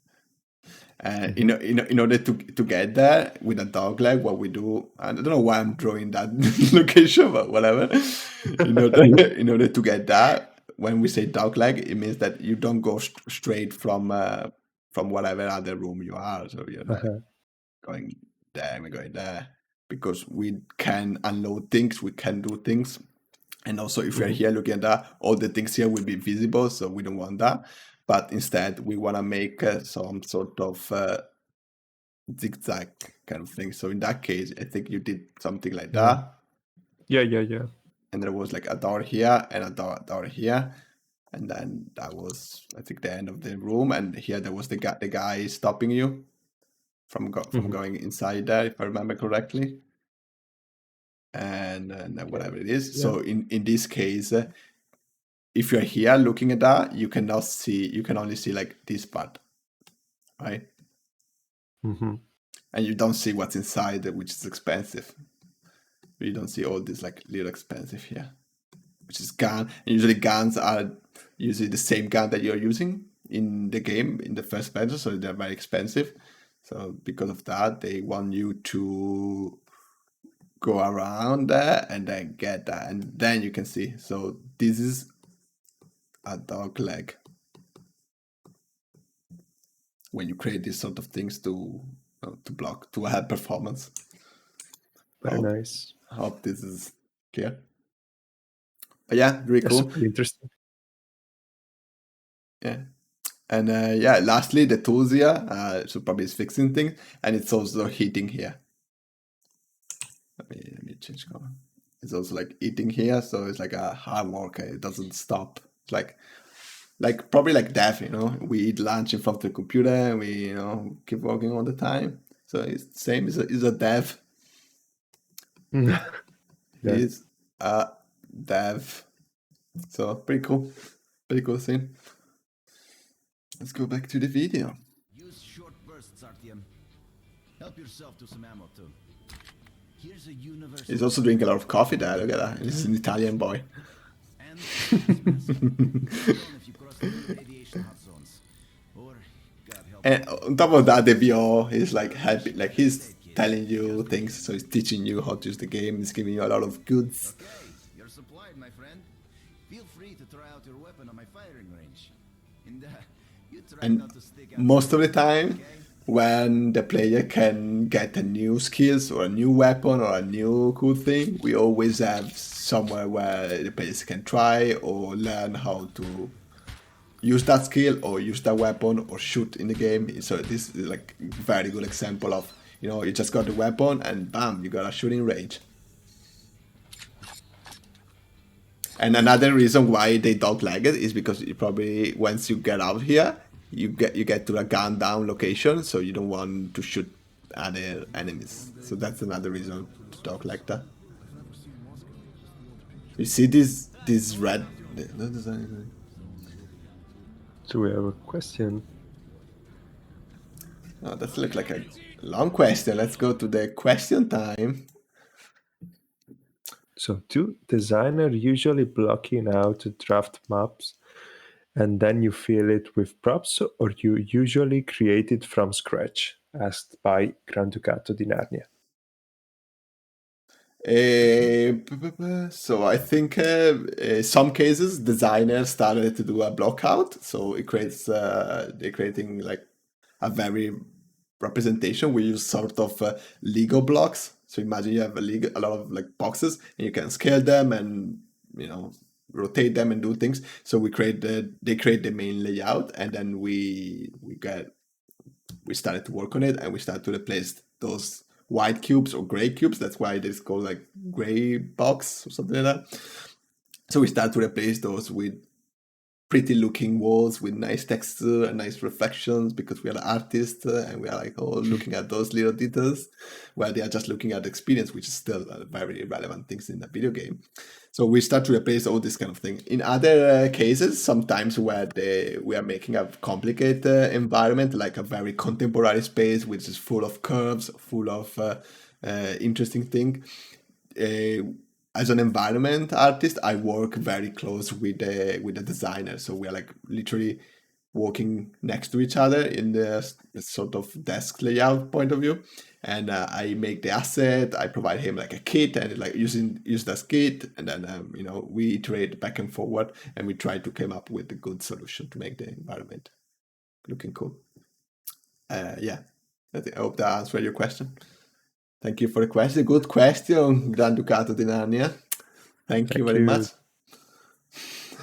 And in order to get there with a dog leg, what we do, I don't know why I'm drawing that location, but whatever. In order to get that, when we say dog leg, it means that you don't go straight from whatever other room you are. So you're like going there, we're going there, because we can unload things, we can do things. And also, if we're here looking at that, all the things here will be visible, so we don't want that. But instead, we want to make some sort of zigzag kind of thing. So in that case, I think you did something like that. Yeah. And there was like a door here and a door here. And then that was, I think, the end of the room. And here there was the guy stopping you from going inside there, if I remember correctly. And whatever it is. Yeah. So in this case, if you're here looking at that, you can only see like this part, right? And you don't see what's inside, which is expensive. You don't see all this like little expensive here, which is gun. And usually guns are usually the same gun that you're using in the game, in the first battle, so they're very expensive. So because of that, they want you to go around there and then get that, and then you can see. So this is a dog leg. When you create these sort of things to block, to help performance. Very nice. I hope this is clear. But yeah, really cool. That's interesting. Yeah. And lastly, the tools here. So probably it's fixing things, and it's also heating here. Let me change color. It's also like eating here, so it's like a hard work. It doesn't stop. It's like probably like death, we eat lunch in front of the computer and we keep working all the time. So it's the same as a dev. Yeah. He's a dev. So pretty cool thing. Let's go back to the video. Use short bursts, Artyom. Help yourself to some ammo too. Here's a universal. He's also drinking a lot of coffee there. Look at that. He's an Italian boy. And on top of that, the VO is like helping, like he's telling you things, so he's teaching you how to use the game. He's giving you a lot of goods. Okay, you're supplied, my friend. Feel free to try out your weapon on my firing range. And most of the time, when the player can get a new skills or a new weapon or a new cool thing, we always have somewhere where the players can try or learn how to use that skill or use that weapon or shoot in the game. So this is like a very good example of, you just got the weapon and bam, you got a shooting range. And another reason why they don't like it is because you probably, once you get out here, you get to a gun down location, so you don't want to shoot other enemies. So that's another reason to talk like that. You see this red. No design. So we have a question. Oh, that looks like a long question. Let's go to the question time. So do designers usually blocking out draft maps and then you fill it with props, or you usually create it from scratch? Asked by Gran Ducato di Narnia. So I think some cases designers started to do a block out, so it creates they're creating like a very representation. We use sort of Lego blocks. So imagine you have a lot of like boxes, and you can scale them and rotate them and do things. So they create the main layout, and then we started to work on it, and we started to replace those white cubes or gray cubes. That's why it's called like gray box or something like that. So we started to replace those with pretty looking walls with nice texture and nice reflections, because we are artists and we are like looking at those little details, where they are just looking at the experience, which is still very relevant things in a video game. So we start to replace all this kind of thing. In other cases, sometimes where we are making a complicated environment, like a very contemporary space, which is full of curves, full of interesting things. As an environment artist, I work very close with the designer. So we are like literally walking next to each other in the sort of desk layout point of view. And I make the asset, I provide him like a kit, and like use that kit, and then we iterate back and forward, and we try to come up with a good solution to make the environment looking cool. I hope that answered your question. Thank you for the question. Good question, Gran Ducato di Narnia. Thank you very much.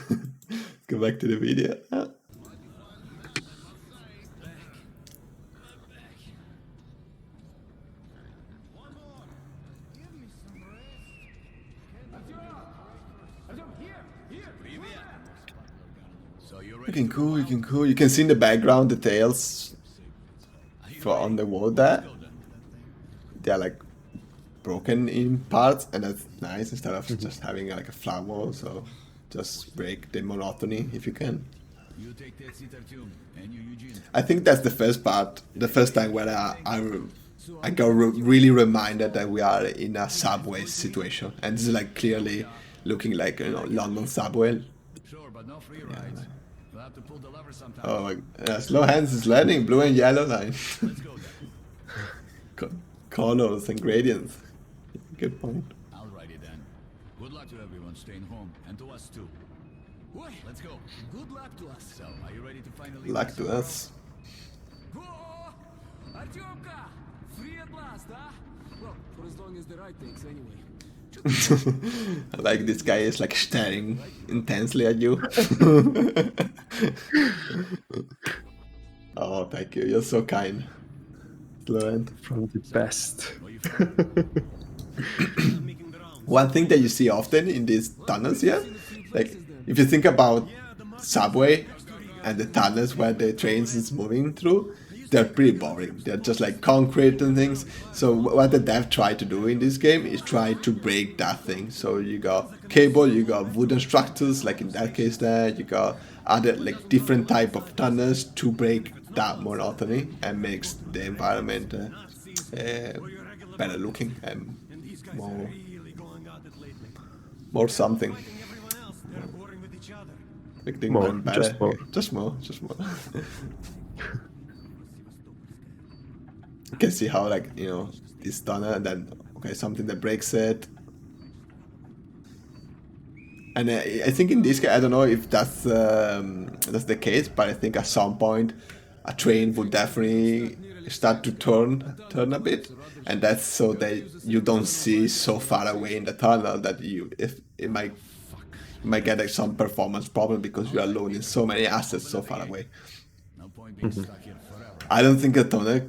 Let's go back to the video. Looking cool. You can see in the background details on the wall there. They are like broken in parts, and that's nice, instead of just having like a flat wall. So just break the monotony if you can. I think that's the first part, the first time where I got really reminded that we are in a subway situation, and this is like clearly looking like London subway. Sure, but no free rides. We'll have to pull the lever sometime. Oh, slow hands is learning, blue and yellow line. Let's go then. Colors and gradients. Good point. Alrighty then. Good luck to everyone staying home, and to us too. Boy, Let's go. good luck to us. So, are you ready to finally Luck to us. Oh, Artyomka! Free at last, huh? Well, for as long as the ride takes, anyway. Like this guy is like staring intensely at you. Oh, thank you. You're so kind. Fluent. From the best. One thing that you see often in these tunnels here, like if you think about subway and the tunnels where the trains is moving through, they're pretty boring. They're just like concrete and things. So what the dev tried to do in this game is try to break that thing. So you got cable, you got wooden structures, like in that case there, you got other like different type of tunnels to break that monotony and makes the environment better looking and more something. Making More, them better. just more. Just more. You can see how like this tunnel, and then something that breaks it. And I think in this case, I don't know if that's the case, but I think at some point a train would definitely start to turn a bit, and that's so that you don't see so far away in the tunnel that it might get like some performance problem because you are loading so many assets so far away. No point being stuck here forever. I don't think a tunnel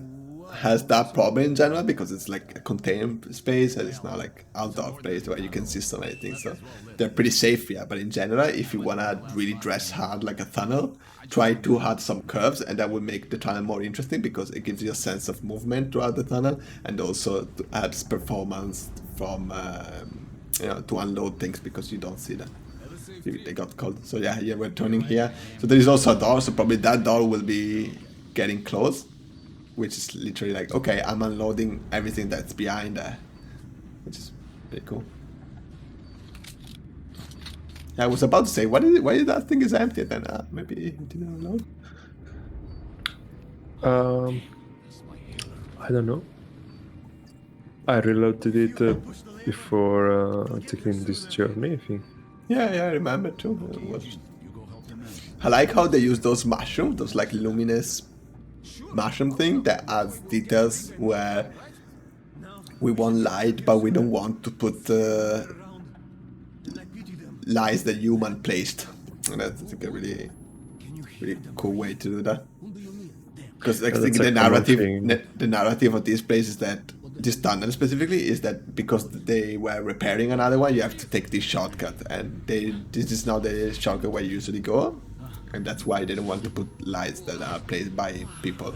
has that problem in general because it's like a contained space and it's not like outdoor place where you can see so many things. So they're pretty safe, yeah. But in general, if you wanna really dress hard like a tunnel, try to add some curves, and that will make the tunnel more interesting because it gives you a sense of movement throughout the tunnel, and also adds performance from to unload things because you don't see them. They got cold. So yeah, we're turning here. So there is also a door. So probably that door will be getting close, which is literally like, okay, I'm unloading everything that's behind there, which is pretty cool. Yeah, I was about to say, why is that thing is empty then? Maybe it didn't unload. I don't know. I reloaded it before taking this journey, I think. Yeah, I remember too. I like how they use those mushrooms, those like luminous mushroom thing that adds details where we want light, but we don't want to put lights that human placed. And that's like a really cool way to do that. Because I think the narrative of this place is that this tunnel specifically is that because they were repairing another one, you have to take this shortcut, and this is not the shortcut where you usually go, and that's why they don't want to put lights that are placed by people.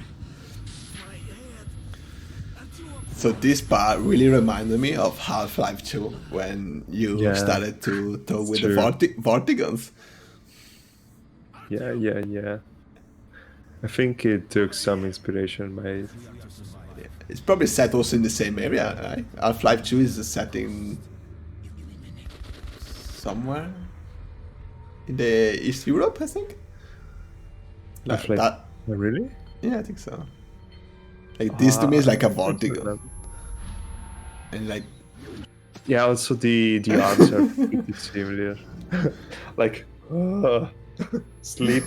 So this part really reminded me of Half-Life 2 when you started to talk with the Vortigons. Yeah. I think it took some inspiration by it. It's probably set also in the same area, right? Half-Life 2 is set in somewhere in the East Europe, I think. Like that. Really? Yeah, I think so. Like this to me is like a Vortigon. And like, yeah, also the arms are pretty similar. Like sleep.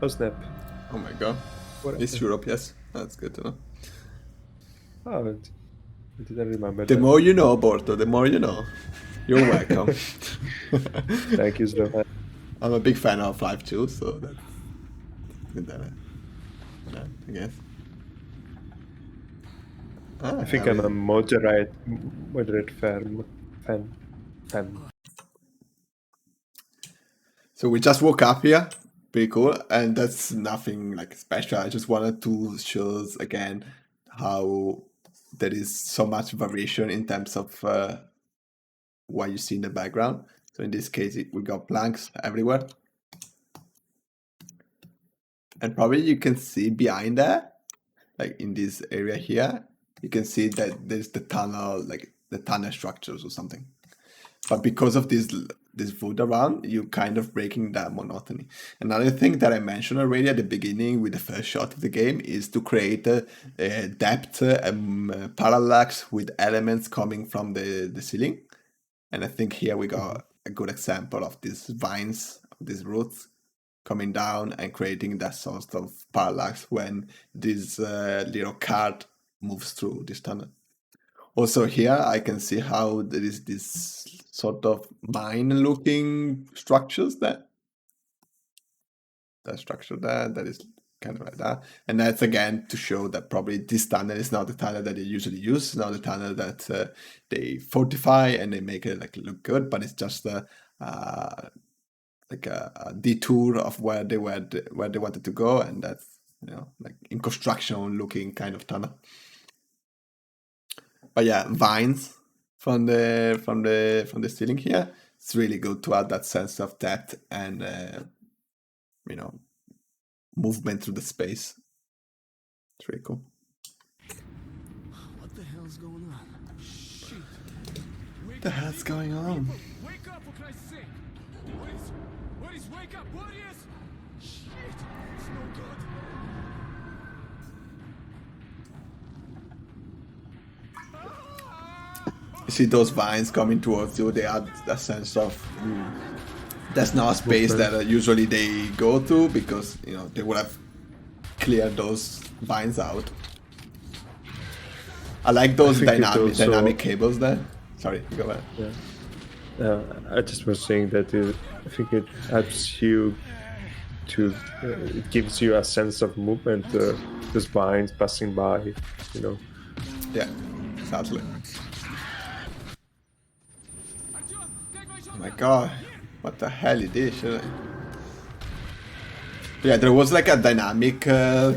Oh snap. Oh my god. East Europe, yes. That's good to know. Oh, I didn't remember. The more you know, Borto, the more you know. You're welcome. Thank you, Slovan. I'm a big fan of Half-Life 2, so that's good. I guess. I think I'm a moderate fan. So we just woke up here. Pretty cool, and that's nothing like special. I just wanted to show again how there is so much variation in terms of what you see in the background. So in this case, we got planks everywhere, and probably you can see behind there, like in this area here, you can see that there's the tunnel, like the tunnel structures or something. But because of this wood around, you're kind of breaking that monotony. Another thing that I mentioned already at the beginning with the first shot of the game is to create a depth and parallax with elements coming from the ceiling. And I think here we got a good example of these vines, these roots coming down and creating that sort of parallax when this little cart moves through this tunnel. Also here I can see how there is this sort of mine-looking structures there. That structure there, that is kind of like that. And that's again to show that probably this tunnel is not the tunnel that they usually use, not the tunnel that they fortify and they make it like look good, but it's just like a detour of where they wanted to go, and that's like in construction looking kind of tunnel. But yeah, vines from the ceiling here. It's really good to add that sense of depth and movement through the space. It's really cool. What the hell's going on? Shit. What the hell's going on? Wake up, for Christ's sake! What is wake up? What is? Shit! It's no good. You see those vines coming towards you, they add that sense of there's not a space that usually they go to because they would have cleared those vines out. I like those think it also- dynamic cables there. Sorry, go ahead. Yeah. I just was saying that I think it helps you to. It gives you a sense of movement. The spines passing by, you know. Yeah, exactly. Артем, как ваша Oh my god, what the hell it is? Yeah, there was like a dynamic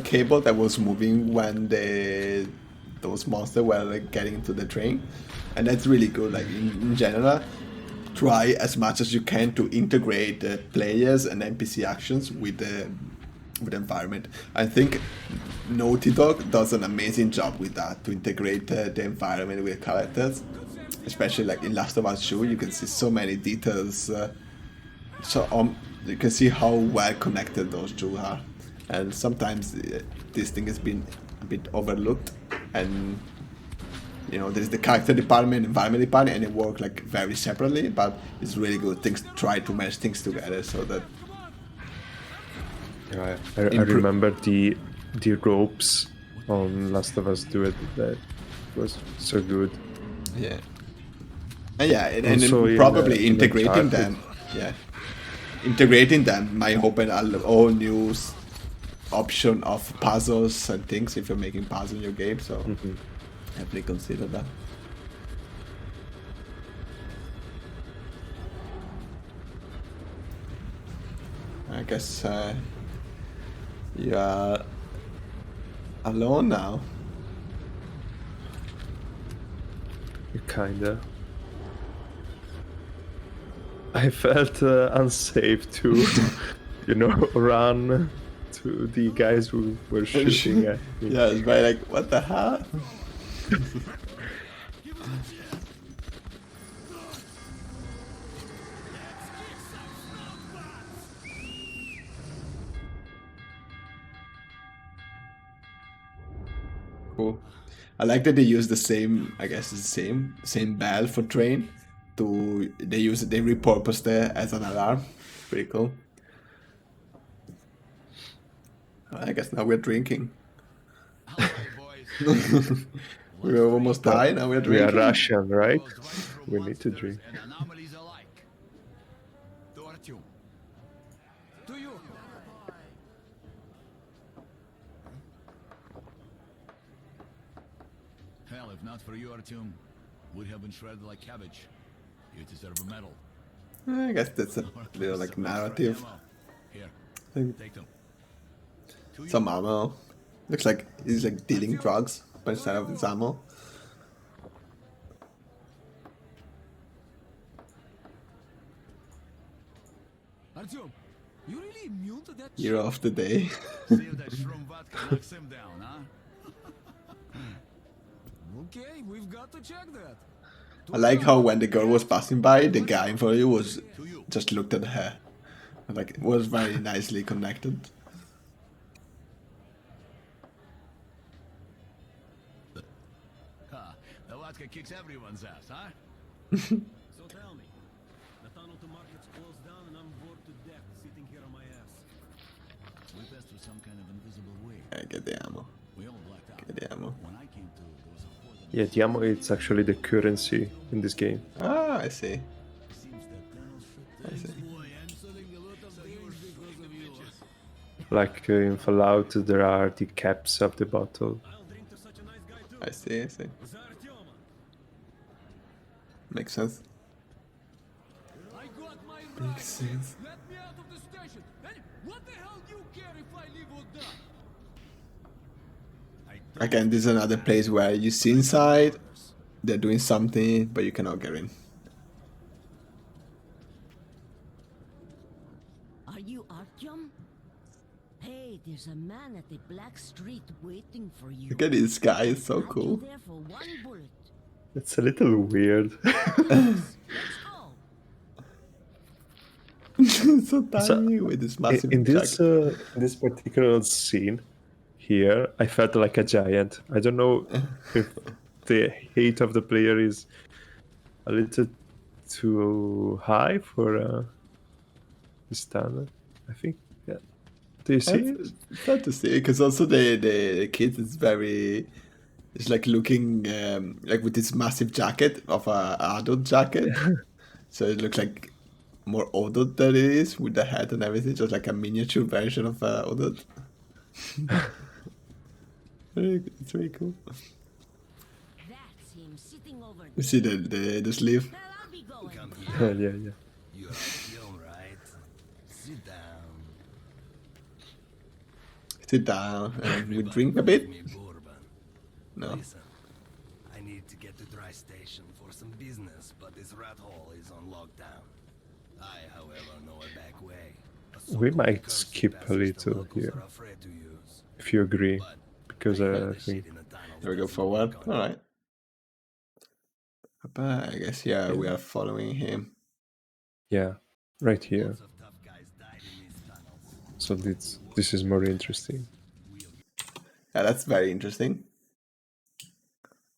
cable that was moving when those monsters were like getting into the train, and that's really good. Like in general, try as much as you can to integrate the players and NPC actions with the environment. I think Naughty Dog does an amazing job with that, to integrate the environment with characters, especially like in Last of Us 2. You can see so many details. You can see how well connected those two are, and sometimes this thing has been a bit overlooked. And you know, there's the character department, environment department, and they work like very separately. But it's really good. Things try to merge things together so that. Yeah, I remember the ropes on Last of Us 2. That was so good. Yeah. And yeah, and Also then in, probably in integrating Uncharted. them. Yeah. Integrating them might open a whole new option of puzzles and things if you're making puzzles in your game. So definitely consider that. I guess you are alone now. Kinda. I felt unsafe to, you know, run to the guys who were shooting at me. Yeah, it's very like, what the hell? Cool. I like that they use the same, I guess it's the same bell for train. They repurposed it as an alarm. Pretty cool. I guess now we're drinking. We were almost dying, now we're We are drinking. Russian, right? We need to drink. To you. Hell, if not for you, Artyom, would have been shredded like cabbage. You deserve a medal. I guess that's a little like narrative. Here, thing. take them. Some ammo. Looks like he's like dealing drugs, but instead of his ammo. Артем, you really immune to that Hero of the day. See if that shroom vodka knocks him down, huh? Okay, we've got to check that. I like how when the girl was passing by, the guy in front of you was just looked at her. Like it was very nicely connected. Ha, the vodka kicks everyone's ass, huh? So tell me, the tunnel to market's closed down and I'm bored to death sitting here on my ass. We passed through some kind of invisible way. I get the ammo. We all blacked out. Get the ammo. When I came to, there was a horde of Yeah, the ammo is actually the currency in this game. Ah, I see. seems that tunnel I see. Like in Fallout, there are the caps of the bottle. I'll drink to such a nice guy too. I see, I see. За Артема. Makes sense. I got my Makes right. sense. Let me out of the station. And what the hell do you care if I live or die? Again, this is another place where you see inside, they're doing something, but you cannot get in. Are you Artyom? Hey, there's a man at the Black Street waiting for you. Look at this guy, it's so Had you cool. there for one bullet. It's a little weird. Let's go. So tiny with this massive In this jacket. this particular scene here, I felt like a giant. I don't know if the height of the player is a little too high for the standard. I think. Yeah. Do you see it? It's hard to say because also the kids is very It's like looking like with this massive jacket of a adult jacket. So it looks like more adult than it is with the hat and everything, just like a miniature version of adult. It's very cool. That's him sitting over You there. see the sleeve? Well, I'll be going. Come Yeah, here. yeah. You are film, right? Sit down. Sit down and we Everybody drink a calls bit. me Bourbon. No. Listen, I need to get to Dry Station for some business, but this rat hole is on lockdown. I, however, know a back way. A We so-called might curse skip a passage the little locals here, are afraid to use. if you agree, But because I I know the think shit in the tunnels There we go doesn't forward. work on All it. right. But I guess yeah, we are following him. yeah, right here. Lots of tough guys died in these tunnels. So this is more interesting. Yeah, that's very interesting.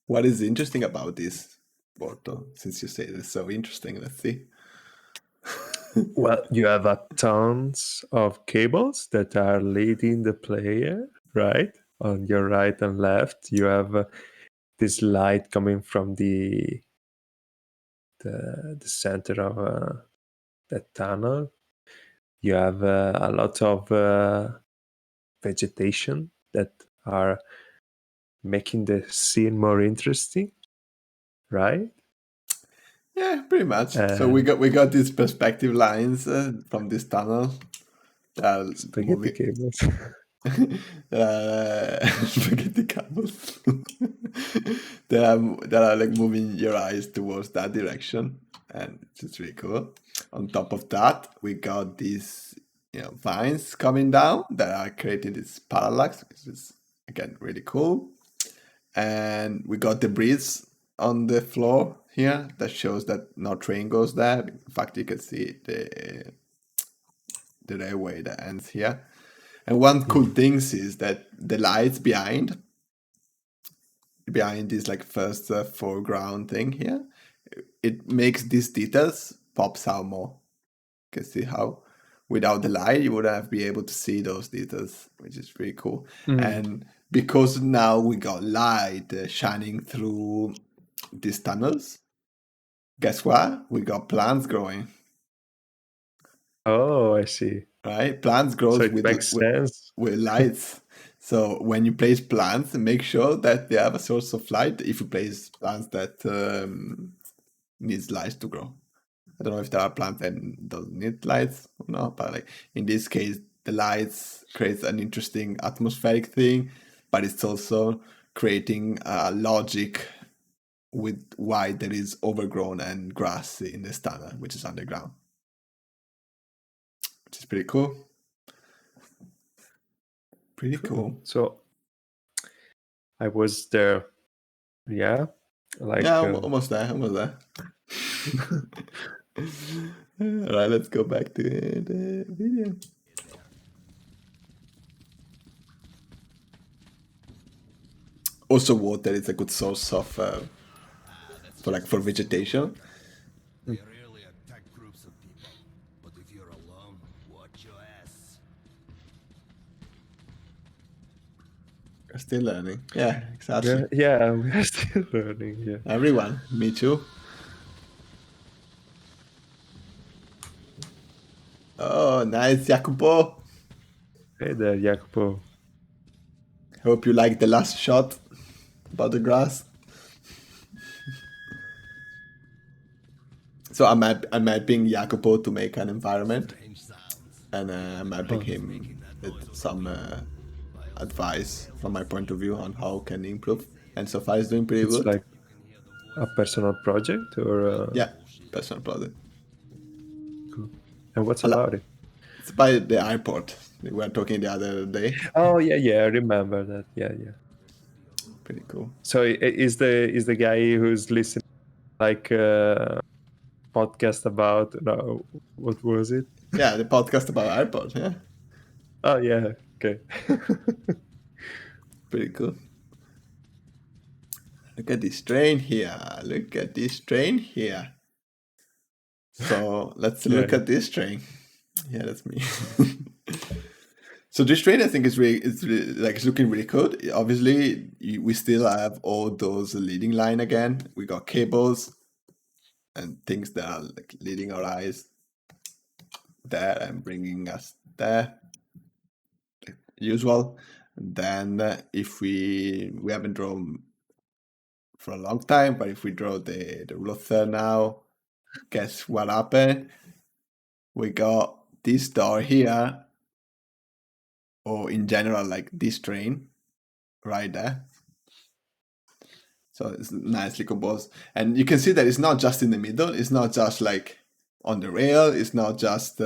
What is interesting about this, Borto? Since you say it's so interesting, let's see. Well, you have tons of cables that are leading the player, right? On your right and left, you have this light coming from the center of that tunnel. You have a lot of vegetation that are making the scene more interesting, right? Yeah, pretty much. So we got these perspective lines from this tunnel that are Spaghetti moving. cables. Spaghetti cables that are like moving your eyes towards that direction, and it's really cool. On top of that, we got these vines coming down that are creating this parallax, which is again really cool. And we got the breeze on the floor here that shows that no train goes there. In fact, you can see the railway that ends here. And one cool thing is that the lights behind this like first foreground thing here, it makes these details pops out more. You can see how without the light you wouldn't have been able to see those details, which is pretty cool. And because now we got light shining through these tunnels, guess what? We got plants growing. Oh, I see. Right? Plants So grows it makes sense. with lights. So when you place plants, make sure that they have a source of light. If you place plants that needs light to grow, I don't know if there are plants that don't need lights or not, but like in this case, the lights creates an interesting atmospheric thing, but it's also creating a logic with why there is overgrown and grass in this tunnel, which is underground, which is pretty cool. Pretty cool. So I was there. Yeah. Like Yeah, almost there. Almost there. All right, let's go back to the video. Also, water is a good source of for vegetation. They rarely attack groups of people, but if you're alone, watch your ass. We're still learning. Yeah, exactly. yeah, we are still learning. Yeah. Everyone, me too. Oh, nice, Jacopo. Hey there, Jacopo. Hope you like the last shot about the grass. So I'm mapping Jacopo to make an environment, Strange sounds. and I'm mapping him with some advice from my point of view on how can improve. And so far, he's doing pretty It's good. like a personal project, or Yeah, personal project. cool. And what's about it? It's by the airport. We were talking the other day. Oh yeah, I remember that. Yeah. Pretty cool. So is the guy who's listening like podcast about what was it? Yeah, the podcast about airport. Yeah, Oh yeah, okay. pretty cool. Look at this train here. Look at this train here. So let's look at this train. Yeah, that's me. So this train, I think, is really, it's looking really good. Obviously, we still have all those leading line again. We got cables and things that are like leading our eyes there and bringing us there, like usual. And then if we haven't drawn for a long time, but if we draw the rule of third now, guess what happened? We got this door here, or in general, like this train right there. So it's nicely composed. And you can see that it's not just in the middle. It's not just like on the rail. It's not just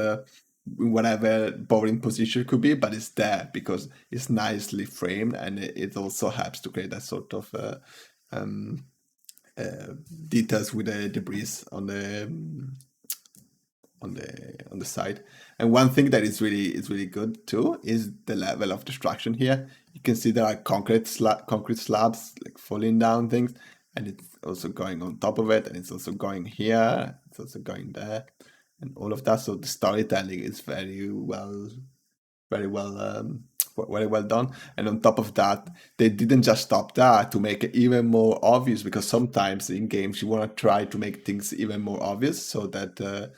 whatever boring position it could be, but it's there because it's nicely framed, and it also helps to create that sort of details with the debris on the side. And one thing that is really good too is the level of destruction here. You can see there are concrete slabs like falling down things, and it's also going on top of it, and it's also going here, it's also going there, and all of that. So the storytelling is very well done. And on top of that, they didn't just stop that to make it even more obvious, because sometimes in games you want to try to make things even more obvious so that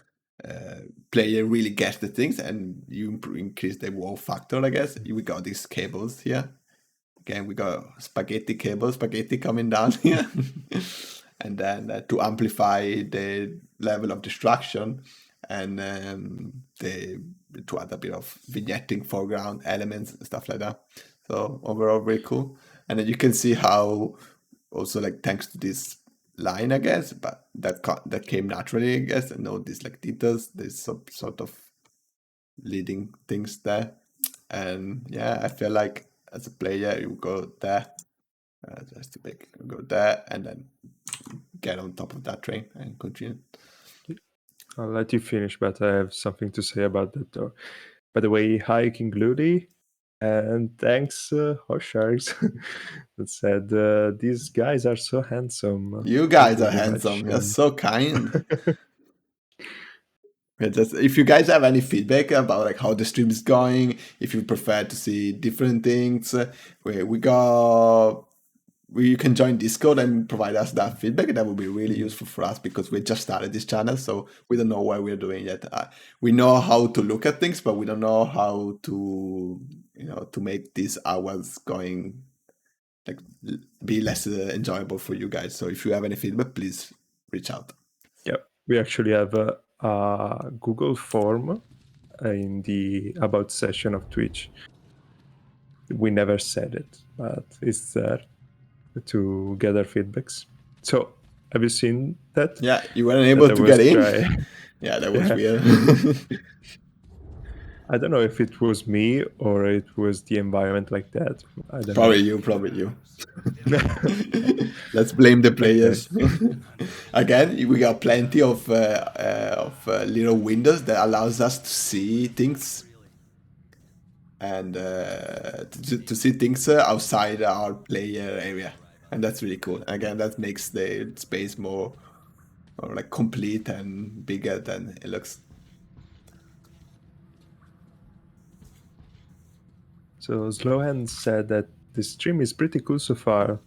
player really gets the things, and you increase the wow factor, I guess. We got these cables here. Again, we got spaghetti coming down here. And then to amplify the level of destruction, and to add a bit of vignetting foreground elements and stuff like that. So overall, very cool. And then you can see how also, like, thanks to this line, I guess, but that came naturally, I guess, and all these like details, there's some sort of leading things there. And yeah, I feel like as a player you go there, just to go there and then get on top of that train and continue. I'll let you finish, but I have something to say about that door. By the way, hi King Ludi, and thanks Hoshars that said these guys are so handsome. You guys are handsome. You're so kind. If you guys have any feedback about like how the stream is going, if you prefer to see different things, you can join Discord and provide us that feedback. That would be really useful for us, because we just started this channel, so we don't know what we're doing yet. We know how to look at things, but we don't know how to, to make these hours going like be less enjoyable for you guys. So if you have any feedback, please reach out. Yeah, we actually have a Google form in the about session of Twitch. We never said it, but it's there to gather feedbacks. So have you seen that? Yeah, you weren't able to get in. Yeah, that was weird. I don't know if it was me or it was the environment like that. I don't know. Probably you. Let's blame the players. Again, we got plenty of little windows that allows us to see things, and to see things outside our player area, and that's really cool. Again, that makes the space more like complete and bigger than it looks. So Slowhand said that the stream is pretty cool so far.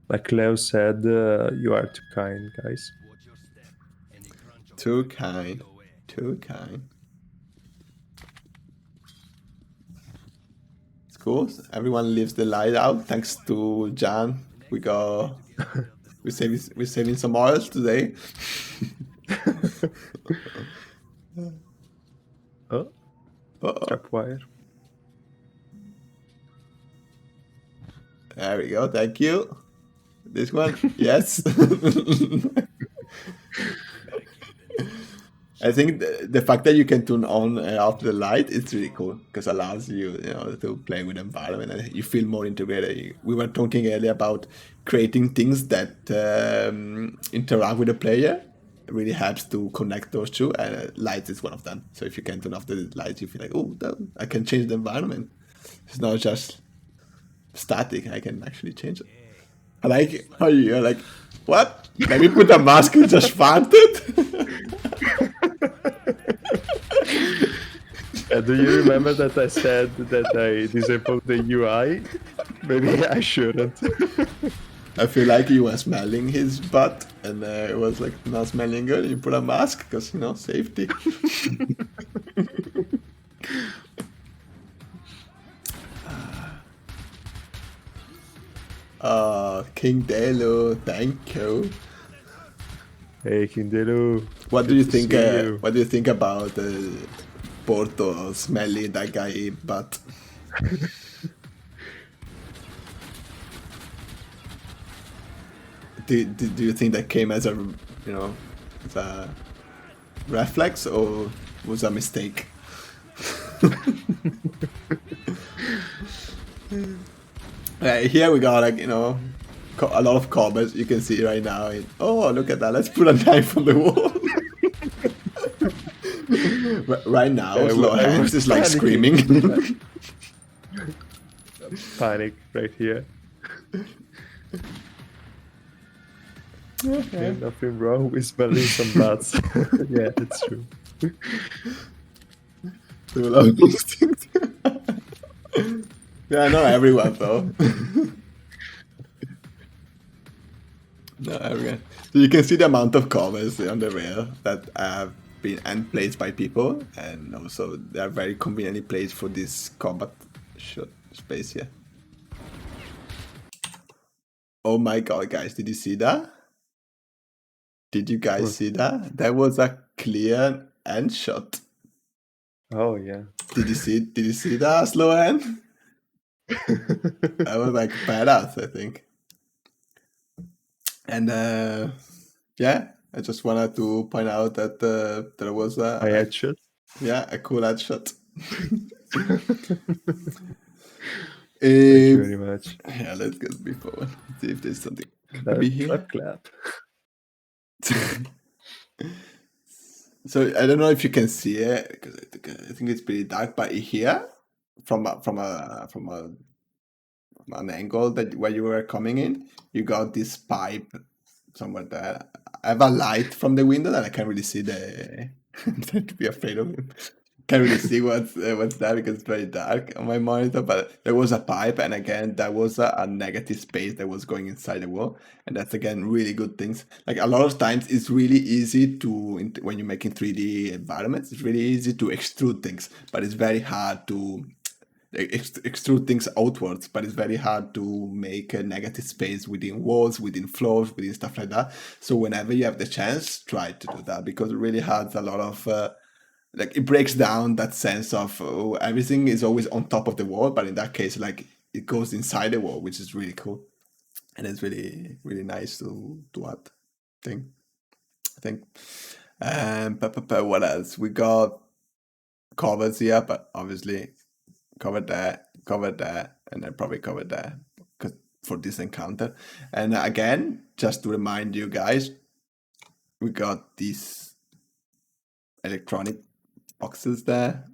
Like Leo said, you are too kind, guys. Too kind. Too kind. It's cool. Everyone leaves the light out. Thanks to Jan. We're saving some oils today. Trapwire. There we go. Thank you. This one, yes. I think the fact that you can turn on and off the light is really cool, because it allows you, to play with the environment and you feel more integrated. We were talking earlier about creating things that interact with the player. It really helps to connect those two, and lights is one of them. So if you can turn off the lights, you feel like, oh, I can change the environment. It's not just static. I can actually change it. I like how you're like, what? Let me put a mask and just farted? do you remember that I said that I disabled the UI? Maybe I shouldn't. I feel like you were smelling his butt, and it was like not smelling good. You put a mask because safety. King Delo, thank you. Hey, Kindelu. What do you Good to think? see you. What do you think about Porto smelling that guy butt? do you think that came as a as a reflex or was a mistake? Here we got like a lot of comments you can see right now. Oh, look at that! Let's put a knife on the wall. Right now, Slow Hands is like screaming. Panic right here. Okay, nothing wrong with smelling some butts. Yeah, that's true. Do a lot of these things. Yeah, not everyone though. Not everyone. So you can see the amount of covers on the rail that have been placed by people, and also they are very conveniently placed for this combat shot space here. Oh my god, guys, did you see that? Did you guys see that? That was a clear end shot. Oh yeah. Did you see that, Slow Hand? That was like badass, I think. And yeah, I just wanted to point out that there was a headshot. Yeah, a cool headshot. Thank you very much. Yeah, let's get before. See if there's something. Clap. So I don't know if you can see it because I think it's pretty dark. But here, from an angle that where you were coming in, you got this pipe somewhere there. I have a light from the window that I can't really see the. I'm trying to be afraid of him. Can't really see what's there because it's very dark on my monitor. But there was a pipe, and again, there was a negative space that was going inside the wall, and that's again really good things. Like a lot of times, it's really easy to when you're making 3D environments, it's really easy to extrude things, but it's very hard to extrude things outwards, but it's very hard to make a negative space within walls, within floors, within stuff like that. So whenever you have the chance, try to do that because it really has a lot of like it breaks down that sense of everything is always on top of the wall, but in that case, like it goes inside the wall, which is really cool, and it's really really nice to add. I think. What else? We got covers here, but obviously covered there, and then probably covered there for this encounter. And again, just to remind you guys, we got these electronic boxes there.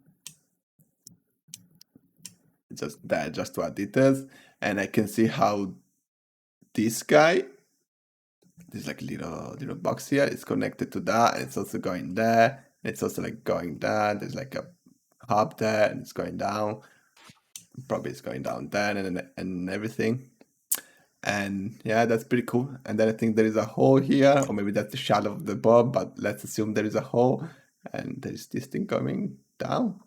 Just there, just to add details. And I can see how this guy, this like little box here, is connected to that. And it's also going there. It's also like going there. There's like a hub there, and it's going down. Probably it's going down there and everything. And yeah, that's pretty cool. And then I think there is a hole here, or maybe that's the shadow of the bulb, but let's assume there is a hole and there's this thing coming down.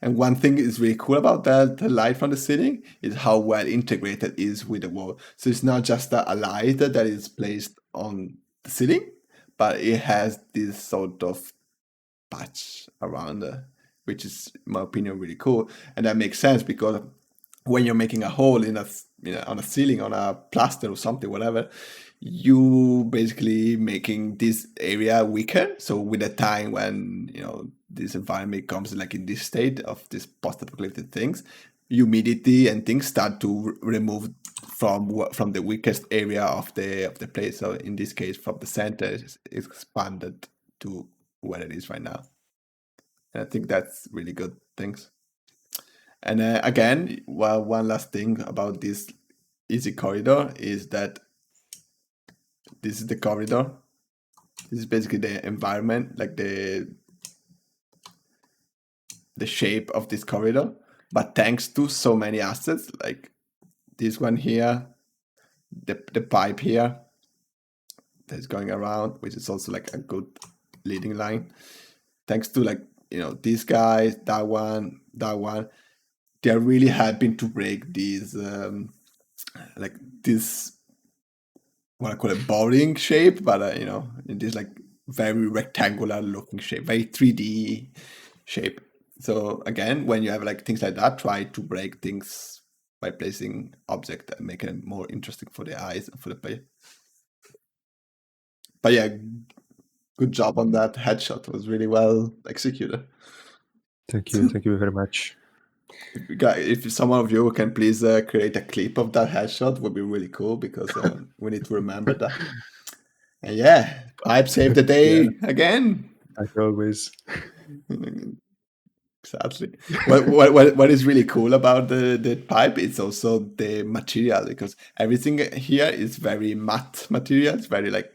And one thing is really cool about that, the light from the ceiling, is how well integrated it is with the wall. So it's not just a light that is placed on the ceiling, but it has this sort of patch around it, which is, in my opinion, really cool. And that makes sense because when you're making a hole in on a ceiling, on a plaster or something, whatever, you basically making this area weaker. So with the time when this environment comes like in this state of this post-apocalyptic things, humidity and things start to remove from the weakest area of the place. So in this case, from the center, it's expanded to where it is right now. And I think that's really good things. And again, one last thing about this easy corridor is that this is the corridor. This is basically the environment, like the the shape of this corridor, but thanks to so many assets like this one here, the pipe here that's going around, which is also like a good leading line. Thanks to like, you know, these guys, that one, they're really helping to break these like this, what I call it, boring shape, but you know, in this like very rectangular looking shape, very 3D shape. So again, when you have like things like that, try to break things by placing objects and making it more interesting for the eyes and for the player. But yeah, good job on that headshot. It was really well executed. Thank you very much. If some of you can please create a clip of that headshot, would be really cool, because we need to remember that. And yeah, Pipe saved the day again. Like always. Exactly. What is really cool about the pipe is also the material, because everything here is very matte material. It's very like,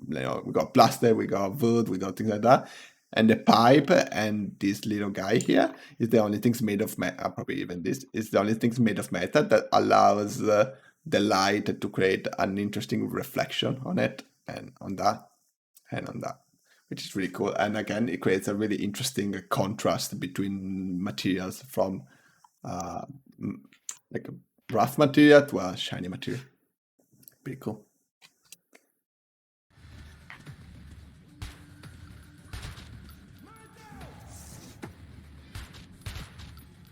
you know, we got plaster, we got wood, we got things like that. And the pipe and this little guy here is the only things made of metal. Probably even this is the only things made of metal that allows the light to create an interesting reflection on it, and on that, and on that, which is really cool. And again, it creates a really interesting contrast between materials, from like a rough material to a shiny material. Pretty cool.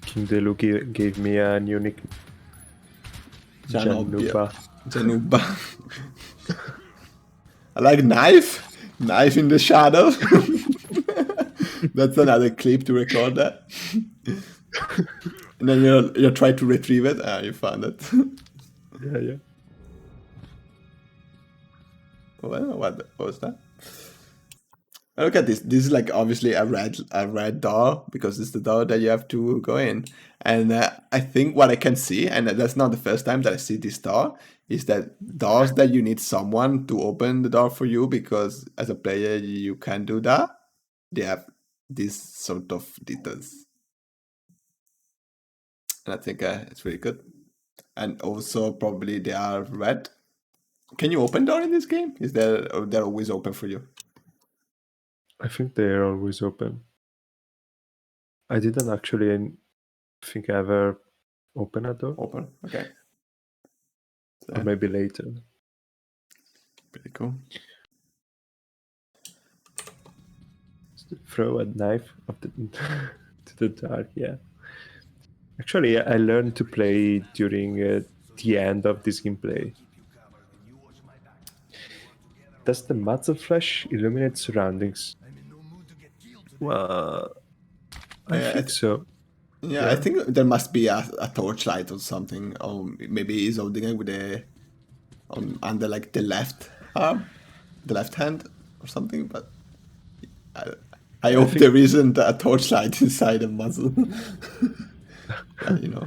King Delu gave me a new nickname. Gianluca. I like knife in the shadow. That's another clip to record that. And then you try to retrieve it. You found it. Yeah. Well, what was that? Look at this. This is like obviously a red door, because it's the door that you have to go in. And I think what I can see, and that's not the first time that I see this door, is that doors that you need someone to open the door for you, because as a player you can do that. They have this sort of details, and I think it's really good. And also probably they are red. Can you open door in this game? Is there, or they're always open for you? I think they're always open. I didn't actually think I ever open a door. Open, okay. Or maybe later. Pretty cool. Throw a knife to the dark, yeah. Actually, I learned to play during the end of this gameplay. Does the muzzle flash illuminate surroundings? Well, I think so. Yeah, I think there must be a torchlight or something, or maybe he's holding it with under like the left arm, the left hand or something. But I hope there isn't a torchlight inside the muzzle. But, you know,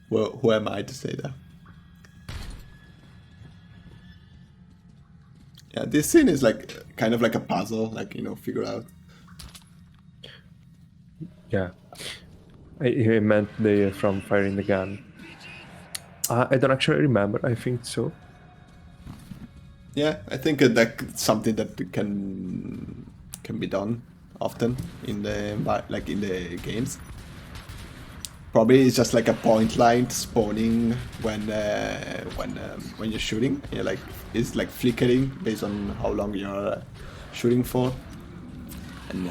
well, who am I to say that? Yeah, this scene is like kind of like a puzzle, like, you know, figure out. Yeah, I meant from firing the gun. I don't actually remember. I think so. Yeah, I think that's something that can be done often in the games. Probably it's just like a point light spawning when you're shooting. You're like, it's like flickering based on how long you're shooting for, and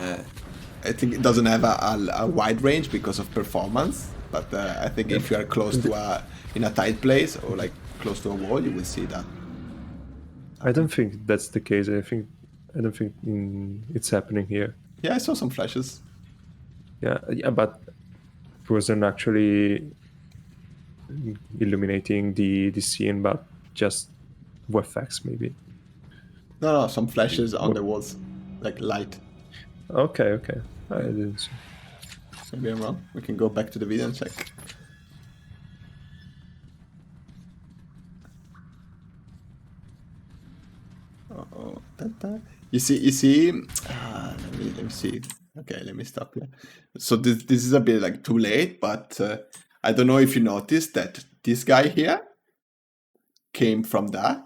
I think it doesn't have a wide range because of performance. But I think if you are close to in a tight place, or like close to a wall, you will see that. I don't think that's the case. I don't think it's happening here. Yeah, I saw some flashes. Yeah, but it wasn't actually illuminating the scene, but just VFX maybe. No, some flashes on the walls, like light. Okay. I didn't see. Maybe I'm wrong. We can go back to the video and check. You see. Let me see. Okay, let me stop here. So this is a bit like too late, but I don't know if you noticed that this guy here came from that,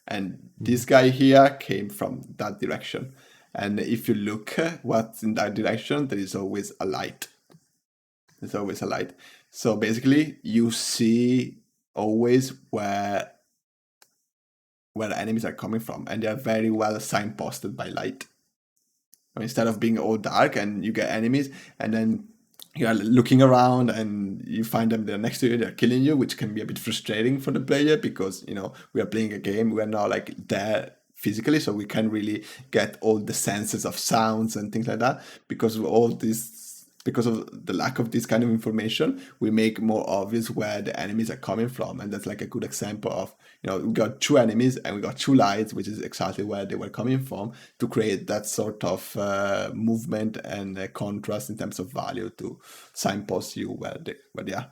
and this guy here came from that direction. And if you look what's in that direction, there is always a light. There's always a light. So basically, you see always where enemies are coming from, and they are very well signposted by light. Instead of being all dark and you get enemies, and then you are looking around and you find them, they're next to you, they're killing you, which can be a bit frustrating for the player because, you know, we are playing a game, we are not like there physically, so we can't really get all the senses of sounds and things like that. Because of all this, because of the lack of this kind of information, we make more obvious where the enemies are coming from. And that's like a good example of, you know, we got two enemies and we got two lights, which is exactly where they were coming from, to create that sort of movement and contrast in terms of value to signpost you where they are.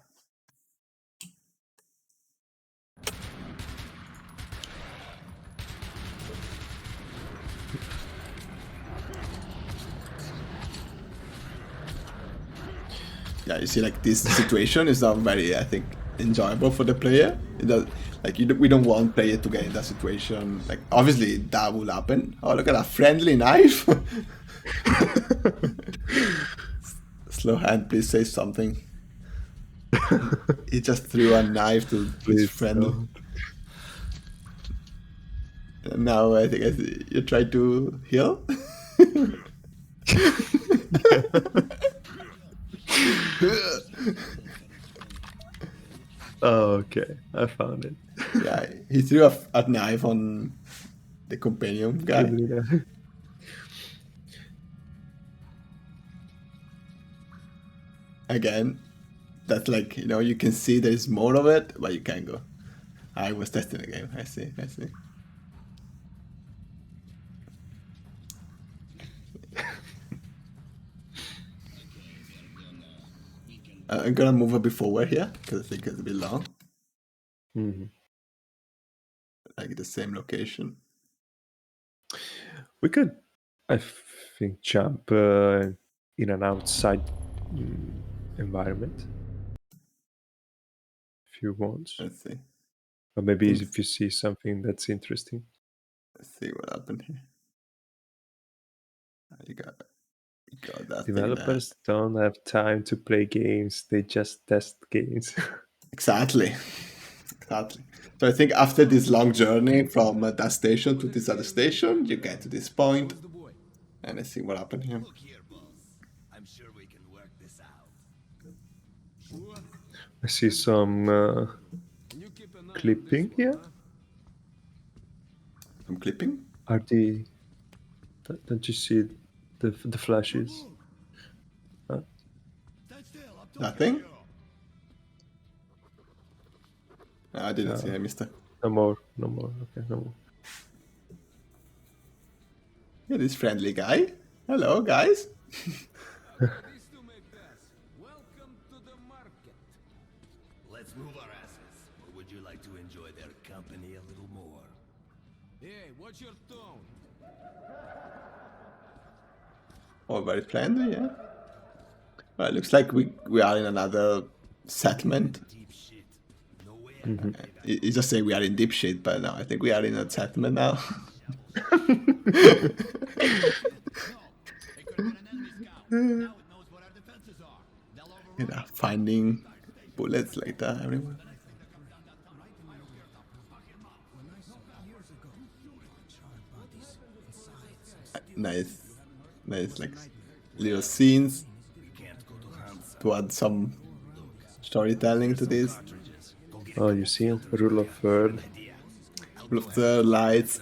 Yeah, you see, like, this situation is not very, I think, enjoyable for the player. It does, like, we don't want player to get in that situation. Like, obviously that will happen. Oh, look at that friendly knife. Slow hand, please say something. He just threw a knife to his friend. And now I think you try to heal. Oh, okay, I found it. Yeah, he threw a knife on the companion guy. Again, that's like, you know, you can see there's more of it, but you can't go. I was testing the game. I see. I'm gonna move a bit forward here because I think it's a bit long. Like the same location. We could, I think, jump in an outside environment if you want. Let's see. Or maybe if you see something that's interesting. Let's see what happened here. You got that. Developers don't have time to play games; they just test games. Exactly. So I think after this long journey from that station to this other station, you get to this point, and let's see what happened here. Look here, boss. I'm sure we can work this out. I see some clipping here. Some clipping? Don't you see the flashes? Nothing? No, I didn't see. I missed it. No more. Okay, no more. Yeah, this friendly guy. Hello, guys. Welcome to the market. Let's move our asses. Or would you like to enjoy their company a little more? Hey, what's your tone? Oh, very friendly, yeah. Well, it looks like we are in another settlement. Deep shit. No way. You just say we are in deep shit, but no, I think we are in a settlement now. You know, finding bullets like that everywhere. Nice, like little scenes to add some storytelling to this. Oh, you see rule of third. Rule of third, lights,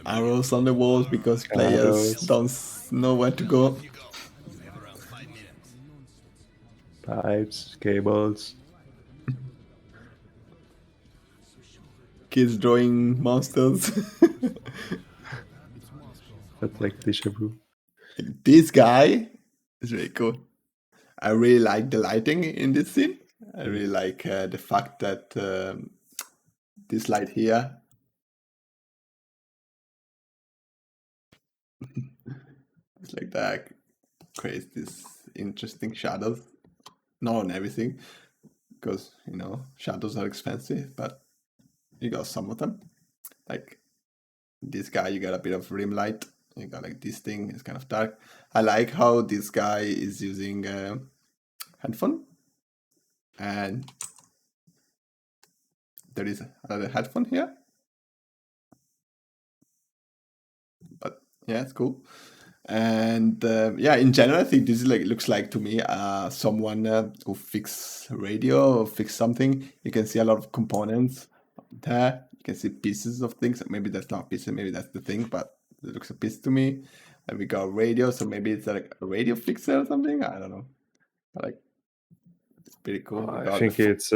arrows on the walls because players don't know where to go. Pipes, cables. Kids drawing monsters. That's like deja vu. This guy is really cool. I really like the lighting in this scene. I really like the fact that this light here It's like that creates this interesting shadows. Not on everything, because shadows are expensive, but you got some of them. Like this guy, you got a bit of rim light. You got like this thing, it's kind of dark. I like how this guy is using a headphone, and there is another headphone here. But yeah, it's cool. And yeah, in general, I think this is looks like to me someone who fix radio or fix something. You can see a lot of components there. You can see pieces of things. Maybe that's not pieces, maybe that's the thing, but it looks a piece to me. And we got radio, so maybe it's like a radio fixer or something. I don't know. But like, it's pretty cool. I think it's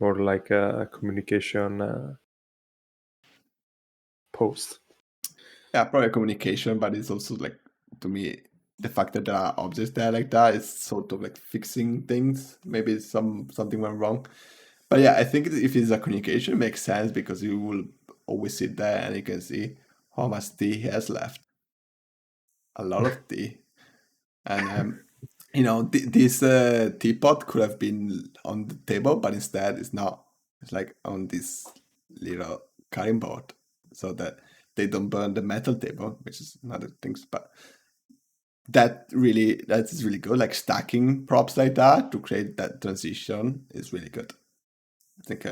more like a communication post. Yeah, probably a communication, but it's also like, to me, the fact that there are objects there like that is sort of like fixing things. Maybe something went wrong. But yeah, I think if it's a communication, it makes sense because you will always sit there and you can see how much tea he has left. A lot of tea. And, this teapot could have been on the table, but instead it's not. It's like on this little cutting board so that they don't burn the metal table, which is another thing. But that's really good. Like stacking props like that to create that transition is really good. I think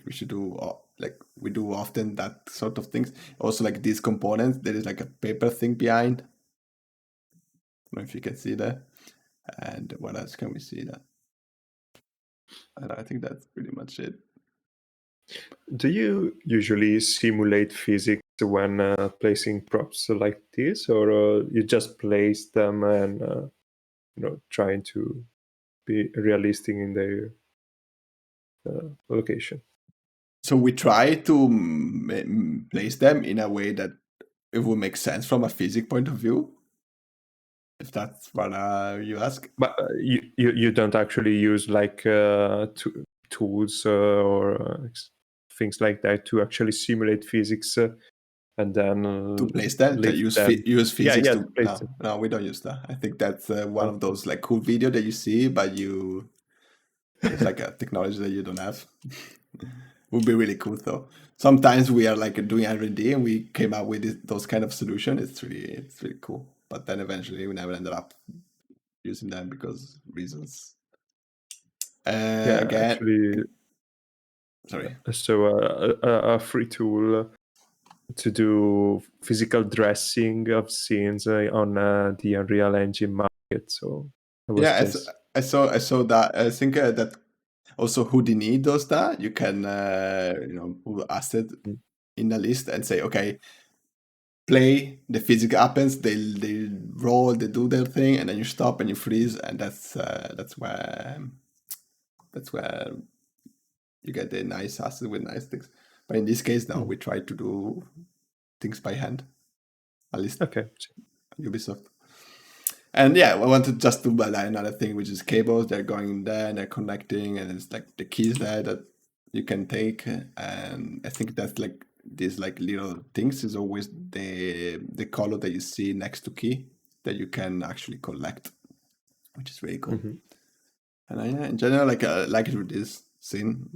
we should do like we do often that sort of things. Also, like these components, there is like a paper thing behind. I don't know if you can see that. And what else can we see there? And I think that's pretty much it. Do you usually simulate physics when placing props like this, or you just place them and trying to be realistic in their location? So we try to place them in a way that it will make sense from a physics point of view. If that's what you ask. But you don't actually use like tools or things like that to actually simulate physics and then to place them, to use physics to place them. No, we don't use that. I think that's one of those like cool video that you see, but it's like a technology that you don't have. Would be really cool though. Sometimes we are like doing R&D and we came up with those kind of solution. It's really cool. But then eventually we never ended up using them because reasons. Again, actually, sorry. So a free tool to do physical dressing of scenes on the Unreal Engine market. So I saw that. I think that also Houdini does that. You can put asset in a list and say, okay, play, the physics happens, they roll, they do their thing, and then you stop and you freeze, and that's where you get the nice asset with nice things. But in this case, now we try to do things by hand, at least Ubisoft. And yeah, I wanted just to highlight another thing, which is cables. They're going in there and they're connecting, and it's like the keys there that you can take. And I think that's like these like little things is always the color that you see next to key that you can actually collect, which is really cool. Mm-hmm. And in general, like I like it with this scene.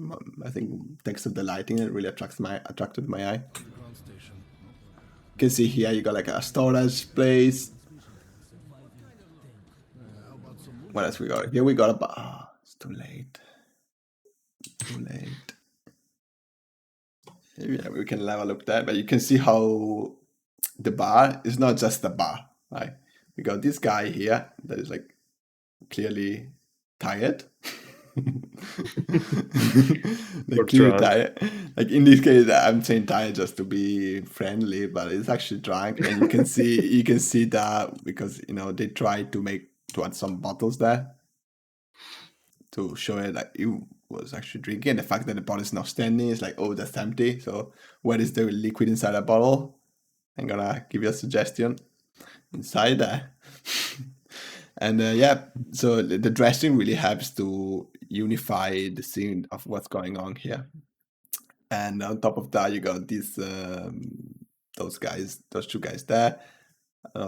I think thanks to the lighting, it really attracted my eye. You can see here you got like a storage place. What else we got? Here we got about. It's too late. Yeah, we can have a look there, but you can see how the bar is not just a bar. Right? We got this guy here that is like clearly tired. Clearly tired. Like in this case, I'm saying tired just to be friendly, but it's actually drunk, and you can see that because they try to add some bottles there to show it that he was actually drinking. And the fact that the bottle is not standing is like, oh, that's empty. So what is the liquid inside a bottle? I'm gonna give you a suggestion. Inside there. And so the dressing really helps to unify the scene of what's going on here. And on top of that, you got these those two guys there.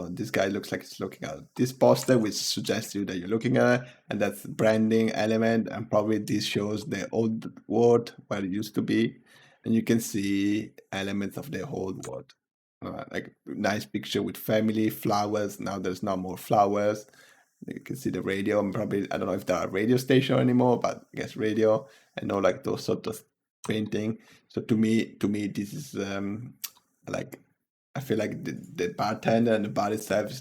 This guy looks like he's looking at this poster, which suggests you that you're looking at it, and that's the branding element, and probably this shows the old world where it used to be, and you can see elements of the old world. Like nice picture with family, flowers. Now there's no more flowers. You can see the radio, and probably I don't know if there are radio station anymore, but I guess radio, and all like those sort of painting. So to me, this is like I feel like the bartender and the bar itself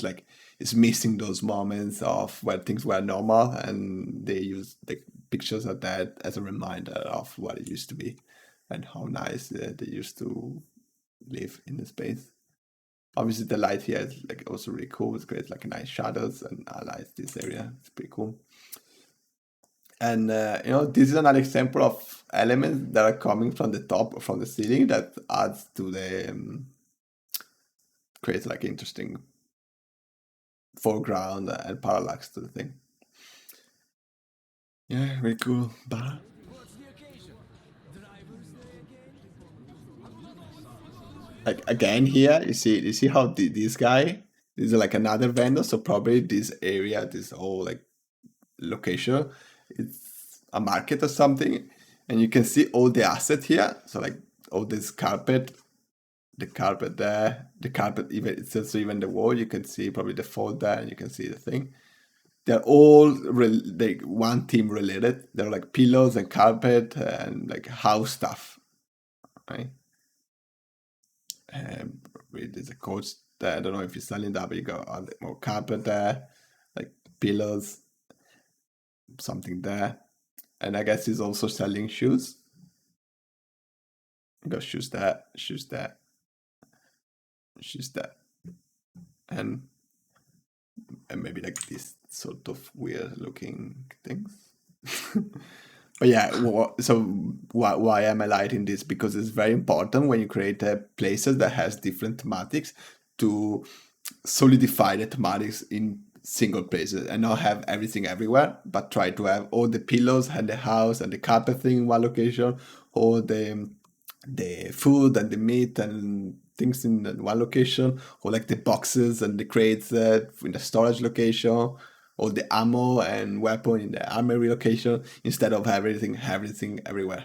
is missing those moments of where things were normal, and they use the pictures of that as a reminder of what it used to be and how nice they used to live in the space. Obviously, the light here is like also really cool. It creates like nice shadows, and I like this area. It's pretty cool. And this is another example of elements that are coming from the top or from the ceiling that adds to the creates like interesting foreground and parallax to the thing. Yeah, really cool bar. Like again here, you see how this guy is like another vendor, so probably this area, this whole like location, it's a market or something, and you can see all the assets here. So like all this carpet, the carpet there, the carpet even it's also even the wall. You can see probably the fold there, and you can see the thing. They're all like one team related. They're like pillows and carpet and like house stuff, right? There's a coach there. I don't know if you're selling that, but you got more carpet there, like pillows, something there, and I guess he's also selling shoes. You got shoes there, shoes there, shoes there, and maybe like this sort of weird looking things. But yeah, so why am I lighting this? Because it's very important when you create places that has different thematics to solidify the thematics in single places and not have everything everywhere, but try to have all the pillows and the house and the carpet thing in one location, all the food and the meat and things in one location, or like the boxes and the crates in the storage location, or the ammo and weapon in the armory location, instead of everything everywhere.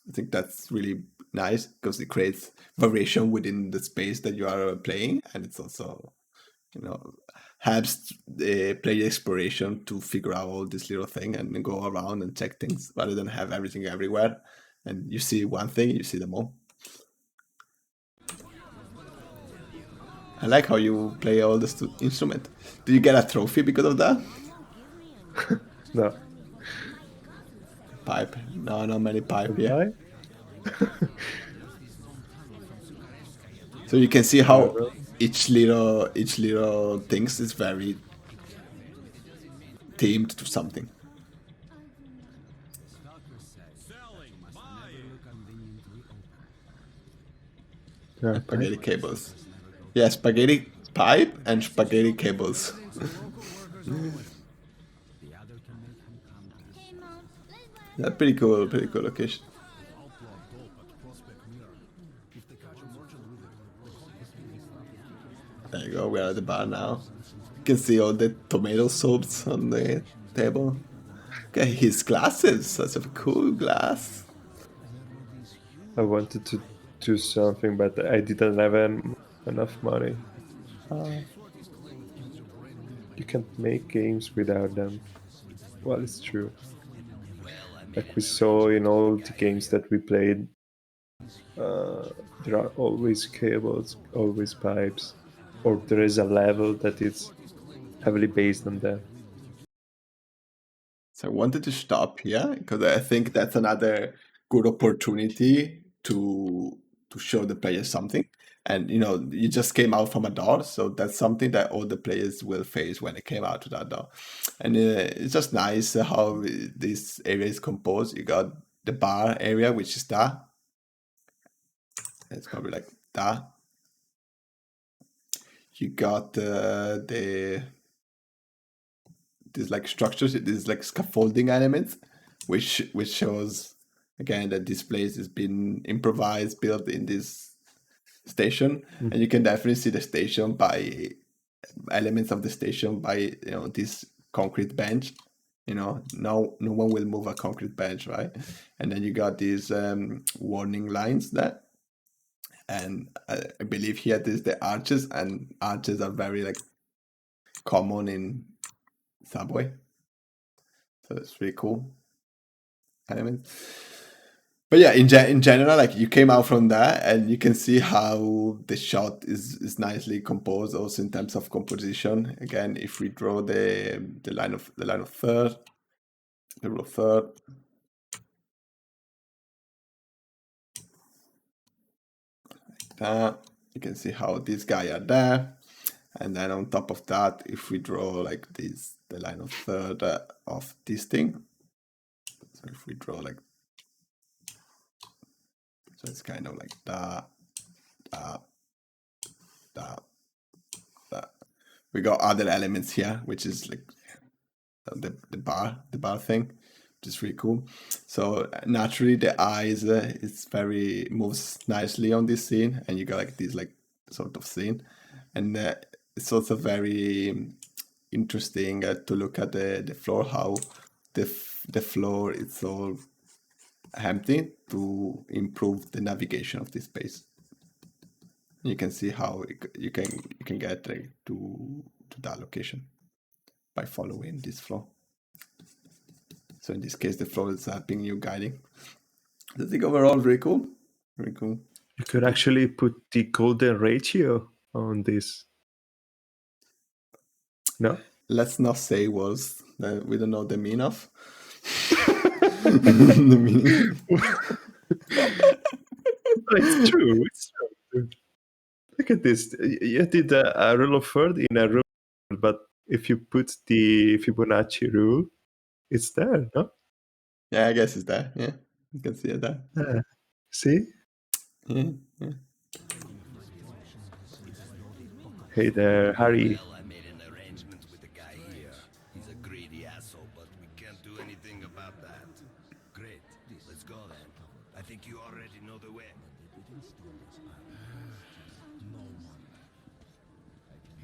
I think that's really nice because it creates variation within the space that you are playing, and it's also helps the player exploration to figure out all this little thing and go around and check things rather than have everything everywhere. And you see one thing, you see them all. I like how you play all this instrument. Do you get a trophy because of that? No. Pipe? No, not many pipe. Yeah. Why? So you can see how each little things is very themed to something. Yeah, Spaghetti cables. Yeah, spaghetti pipe and spaghetti cables. Yeah, pretty cool location. There you go, we're at the bar now. You can see all the tomato soups on the table. Okay, his glasses, such a cool glass. I wanted to do something, but I didn't have enough money. You can't make games without them. Well, it's true. Like we saw in all the games that we played, there are always cables, always pipes, or there is a level that is heavily based on that. So I wanted to stop here because I think that's another good opportunity to show the players something. And you just came out from a door, so that's something that all the players will face when they came out to that door. And it's just nice how this area is composed. You got the bar area, which is that. It's probably like that. You got these like structures, these like scaffolding elements, which shows again that this place has been improvised, built in this station, and you can definitely see the station by elements of the station by this concrete bench. No one will move a concrete bench, right? And then you got these warning lines there, and I believe here there's the arches, and arches are very like common in Subway, so it's really cool element. But yeah, in general, like you came out from that, and you can see how the shot is nicely composed, also in terms of composition. Again, if we draw the line of third, the rule of third, like that, you can see how these guys are there, and then on top of that, if we draw like this, the line of third of this thing. So if we draw like, so it's kind of like that. We got other elements here, which is like the bar thing, which is really cool. So naturally, the eyes moves nicely on this scene, and you got like this like sort of scene, and it's also very interesting to look at the floor, how the floor is all empty to improve the navigation of this space. You can see how you can get to that location by following this flow. So in this case, the flow is helping you guiding. I think overall very cool. Very cool. You could actually put the golden ratio on this. No? Let's not say words that we don't know the meaning of. The meaning. It's true. It's true. Look at this. You did a rule of third in a rule, but if you put the Fibonacci rule, it's there, no? Yeah, I guess it's there. Yeah, you can see it there. See? Yeah. Hey there, Harry. Well, I made an arrangement with the guy here. He's a greedy asshole, but we can't do anything about that. Great. Let's go then. I think you already know the way.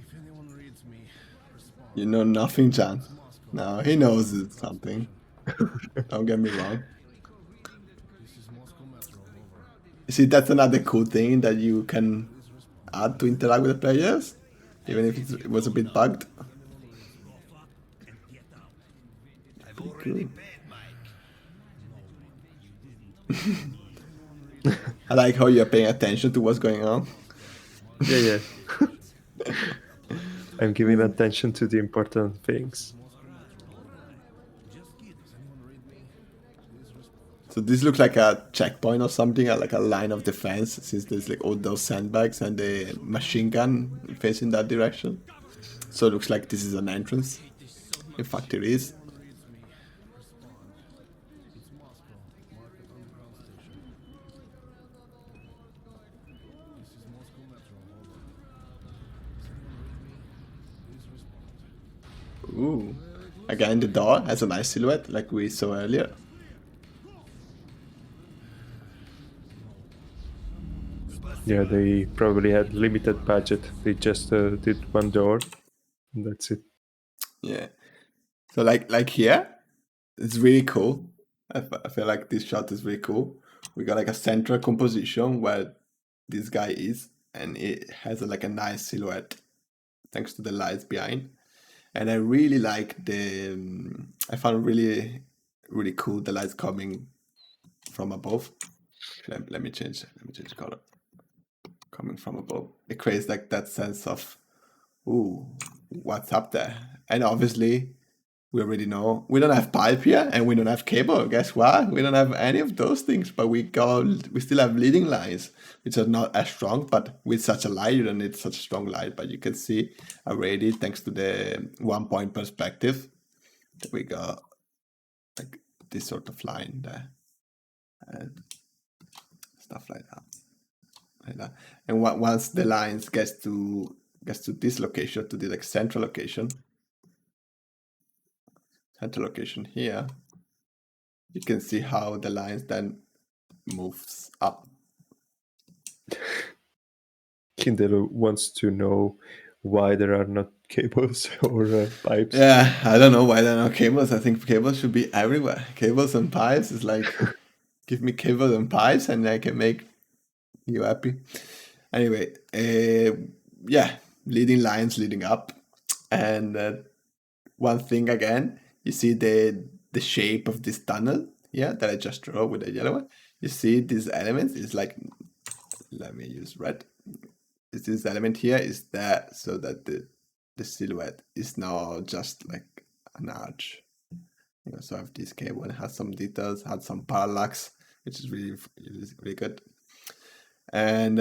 If anyone reads me, respond. You know nothing, Jan. No, he knows it's something. Don't get me wrong. This is Moscow Metro, over. You see, that's another cool thing that you can add to interact with the players, even if it was a bit bugged. I've already paid, Mike. I like how you're paying attention to what's going on. Yeah. I'm giving attention to the important things. So this looks like a checkpoint or something, like a line of defense, since there's like all those sandbags and the machine gun facing that direction. So it looks like this is an entrance. In fact, it is. Ooh. Again, the door has a nice silhouette, like we saw earlier. Yeah, they probably had limited budget. They just did one door, and that's it. Yeah. So like here, it's really cool. I feel like this shot is really cool. We got like a central composition where this guy is, and it has like a nice silhouette thanks to the lights behind. And I really like I found really cool the lights coming from above. Let me change the color. Coming from above, it creates like that sense of, ooh, what's up there? And obviously, we already know we don't have pipe here, and we don't have cable. Guess what? We don't have any of those things, but we still have leading lines, which are not as strong. But with such a light, you don't need such a strong light. But you can see already, thanks to the 1 point perspective, that we got like this sort of line there, and stuff like that. And once the lines gets to this location, to the like central location here, you can see how the lines then moves up. Kindle wants to know why there are not cables or pipes. Yeah, I don't know why there are no cables. I think cables should be everywhere. Cables and pipes is like, give me cables and pipes and I can make you happy. Anyway, yeah, leading lines leading up. And one thing again, you see the shape of this tunnel, yeah, that I just drew with the yellow one. You see these elements is like, let me use red. This element here is there so that the silhouette is now just like an arch. You know, so I have this cable and it has some details, had some parallax, which is really good. And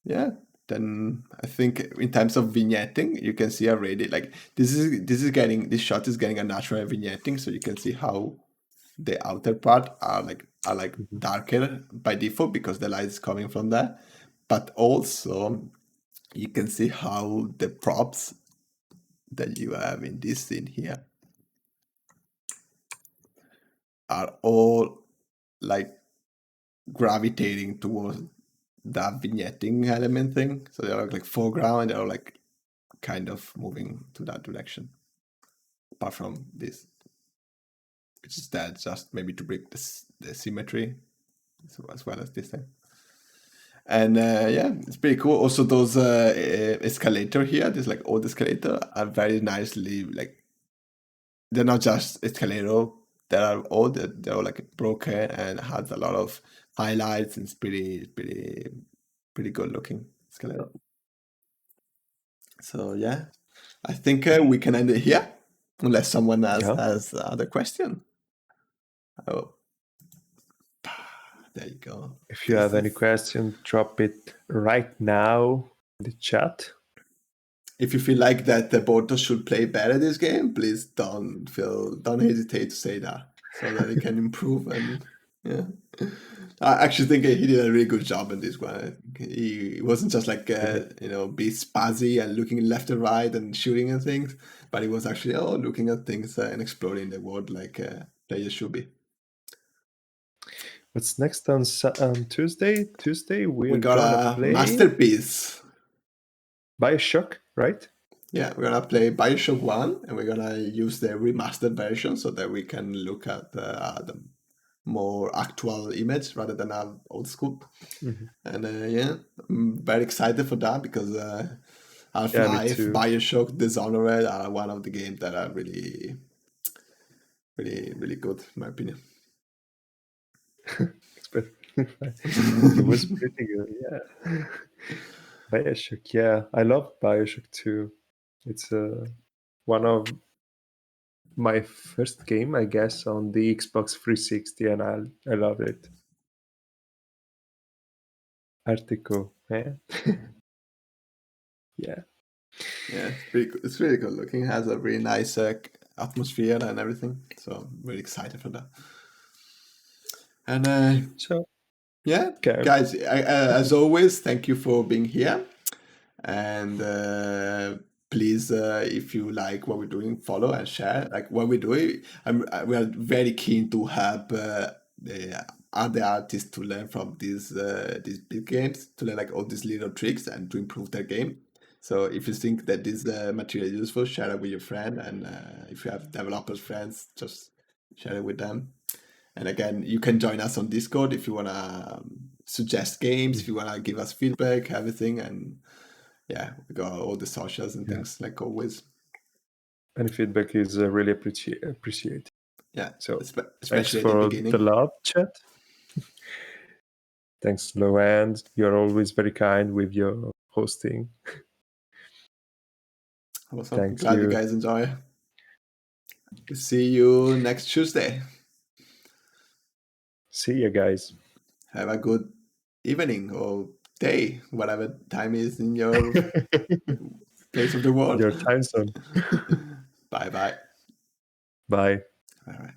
yeah, then I think in terms of vignetting, you can see already like this shot is getting a natural vignetting, so you can see how the outer part are like darker by default because the light is coming from there, but also you can see how the props that you have in this scene here are all like gravitating towards that vignetting element thing. So they're like foreground and they're like kind of moving to that direction. Apart from this, which is that just maybe to break the symmetry as well as this thing. And yeah, it's pretty cool. Also, those escalator here, there's like old escalator are very nicely like they're not just escalator that are old; they're all like broken and has a lot of highlights and it's pretty good looking escalator. So yeah, I think we can end it here, unless someone else has other question. Oh, there you go. If you have any question, drop it right now in the chat. If you feel like that the Borto should play better this game, please don't hesitate to say that, so that it can improve. And yeah, I actually think he did a really good job in this one. He wasn't just like be spazzy and looking left and right and shooting and things, but he was actually looking at things and exploring the world like players should be. What's next on Tuesday? We got a masterpiece. BioShock, right? Yeah, we're gonna play BioShock 1 and we're gonna use the remastered version so that we can look at the more actual image rather than our old school. Mm-hmm. And yeah, I'm very excited for that because Half-Life, BioShock, Dishonored are one of the games that are really good in my opinion. It was pretty good, yeah. BioShock, yeah. I love BioShock 2. It's one of my first game, I guess, on the Xbox 360, and I love it. Article, yeah. Yeah. Yeah, it's really good looking. It has a really nice atmosphere and everything. So I'm really excited for that. And yeah, guys, as always, thank you for being here. And please, if you like what we're doing, follow and share. Like what we're doing, we are very keen to help the other artists to learn from these big games, to learn like all these little tricks and to improve their game. So if you think that this material is useful, share it with your friend. And if you have developers friends, just share it with them. And again, you can join us on Discord if you want to suggest games, if you want to give us feedback, everything. And yeah, we got all the socials and things like always. And feedback is really appreciated. Yeah, so especially thanks for at the beginning. The love chat. Thanks, Loand. You're always very kind with your hosting. Awesome. I'm glad you guys enjoy. We'll see you next Tuesday. See you guys. Have a good evening or day, whatever time is in your place of the world. Your time zone. Bye-bye. Bye. All right.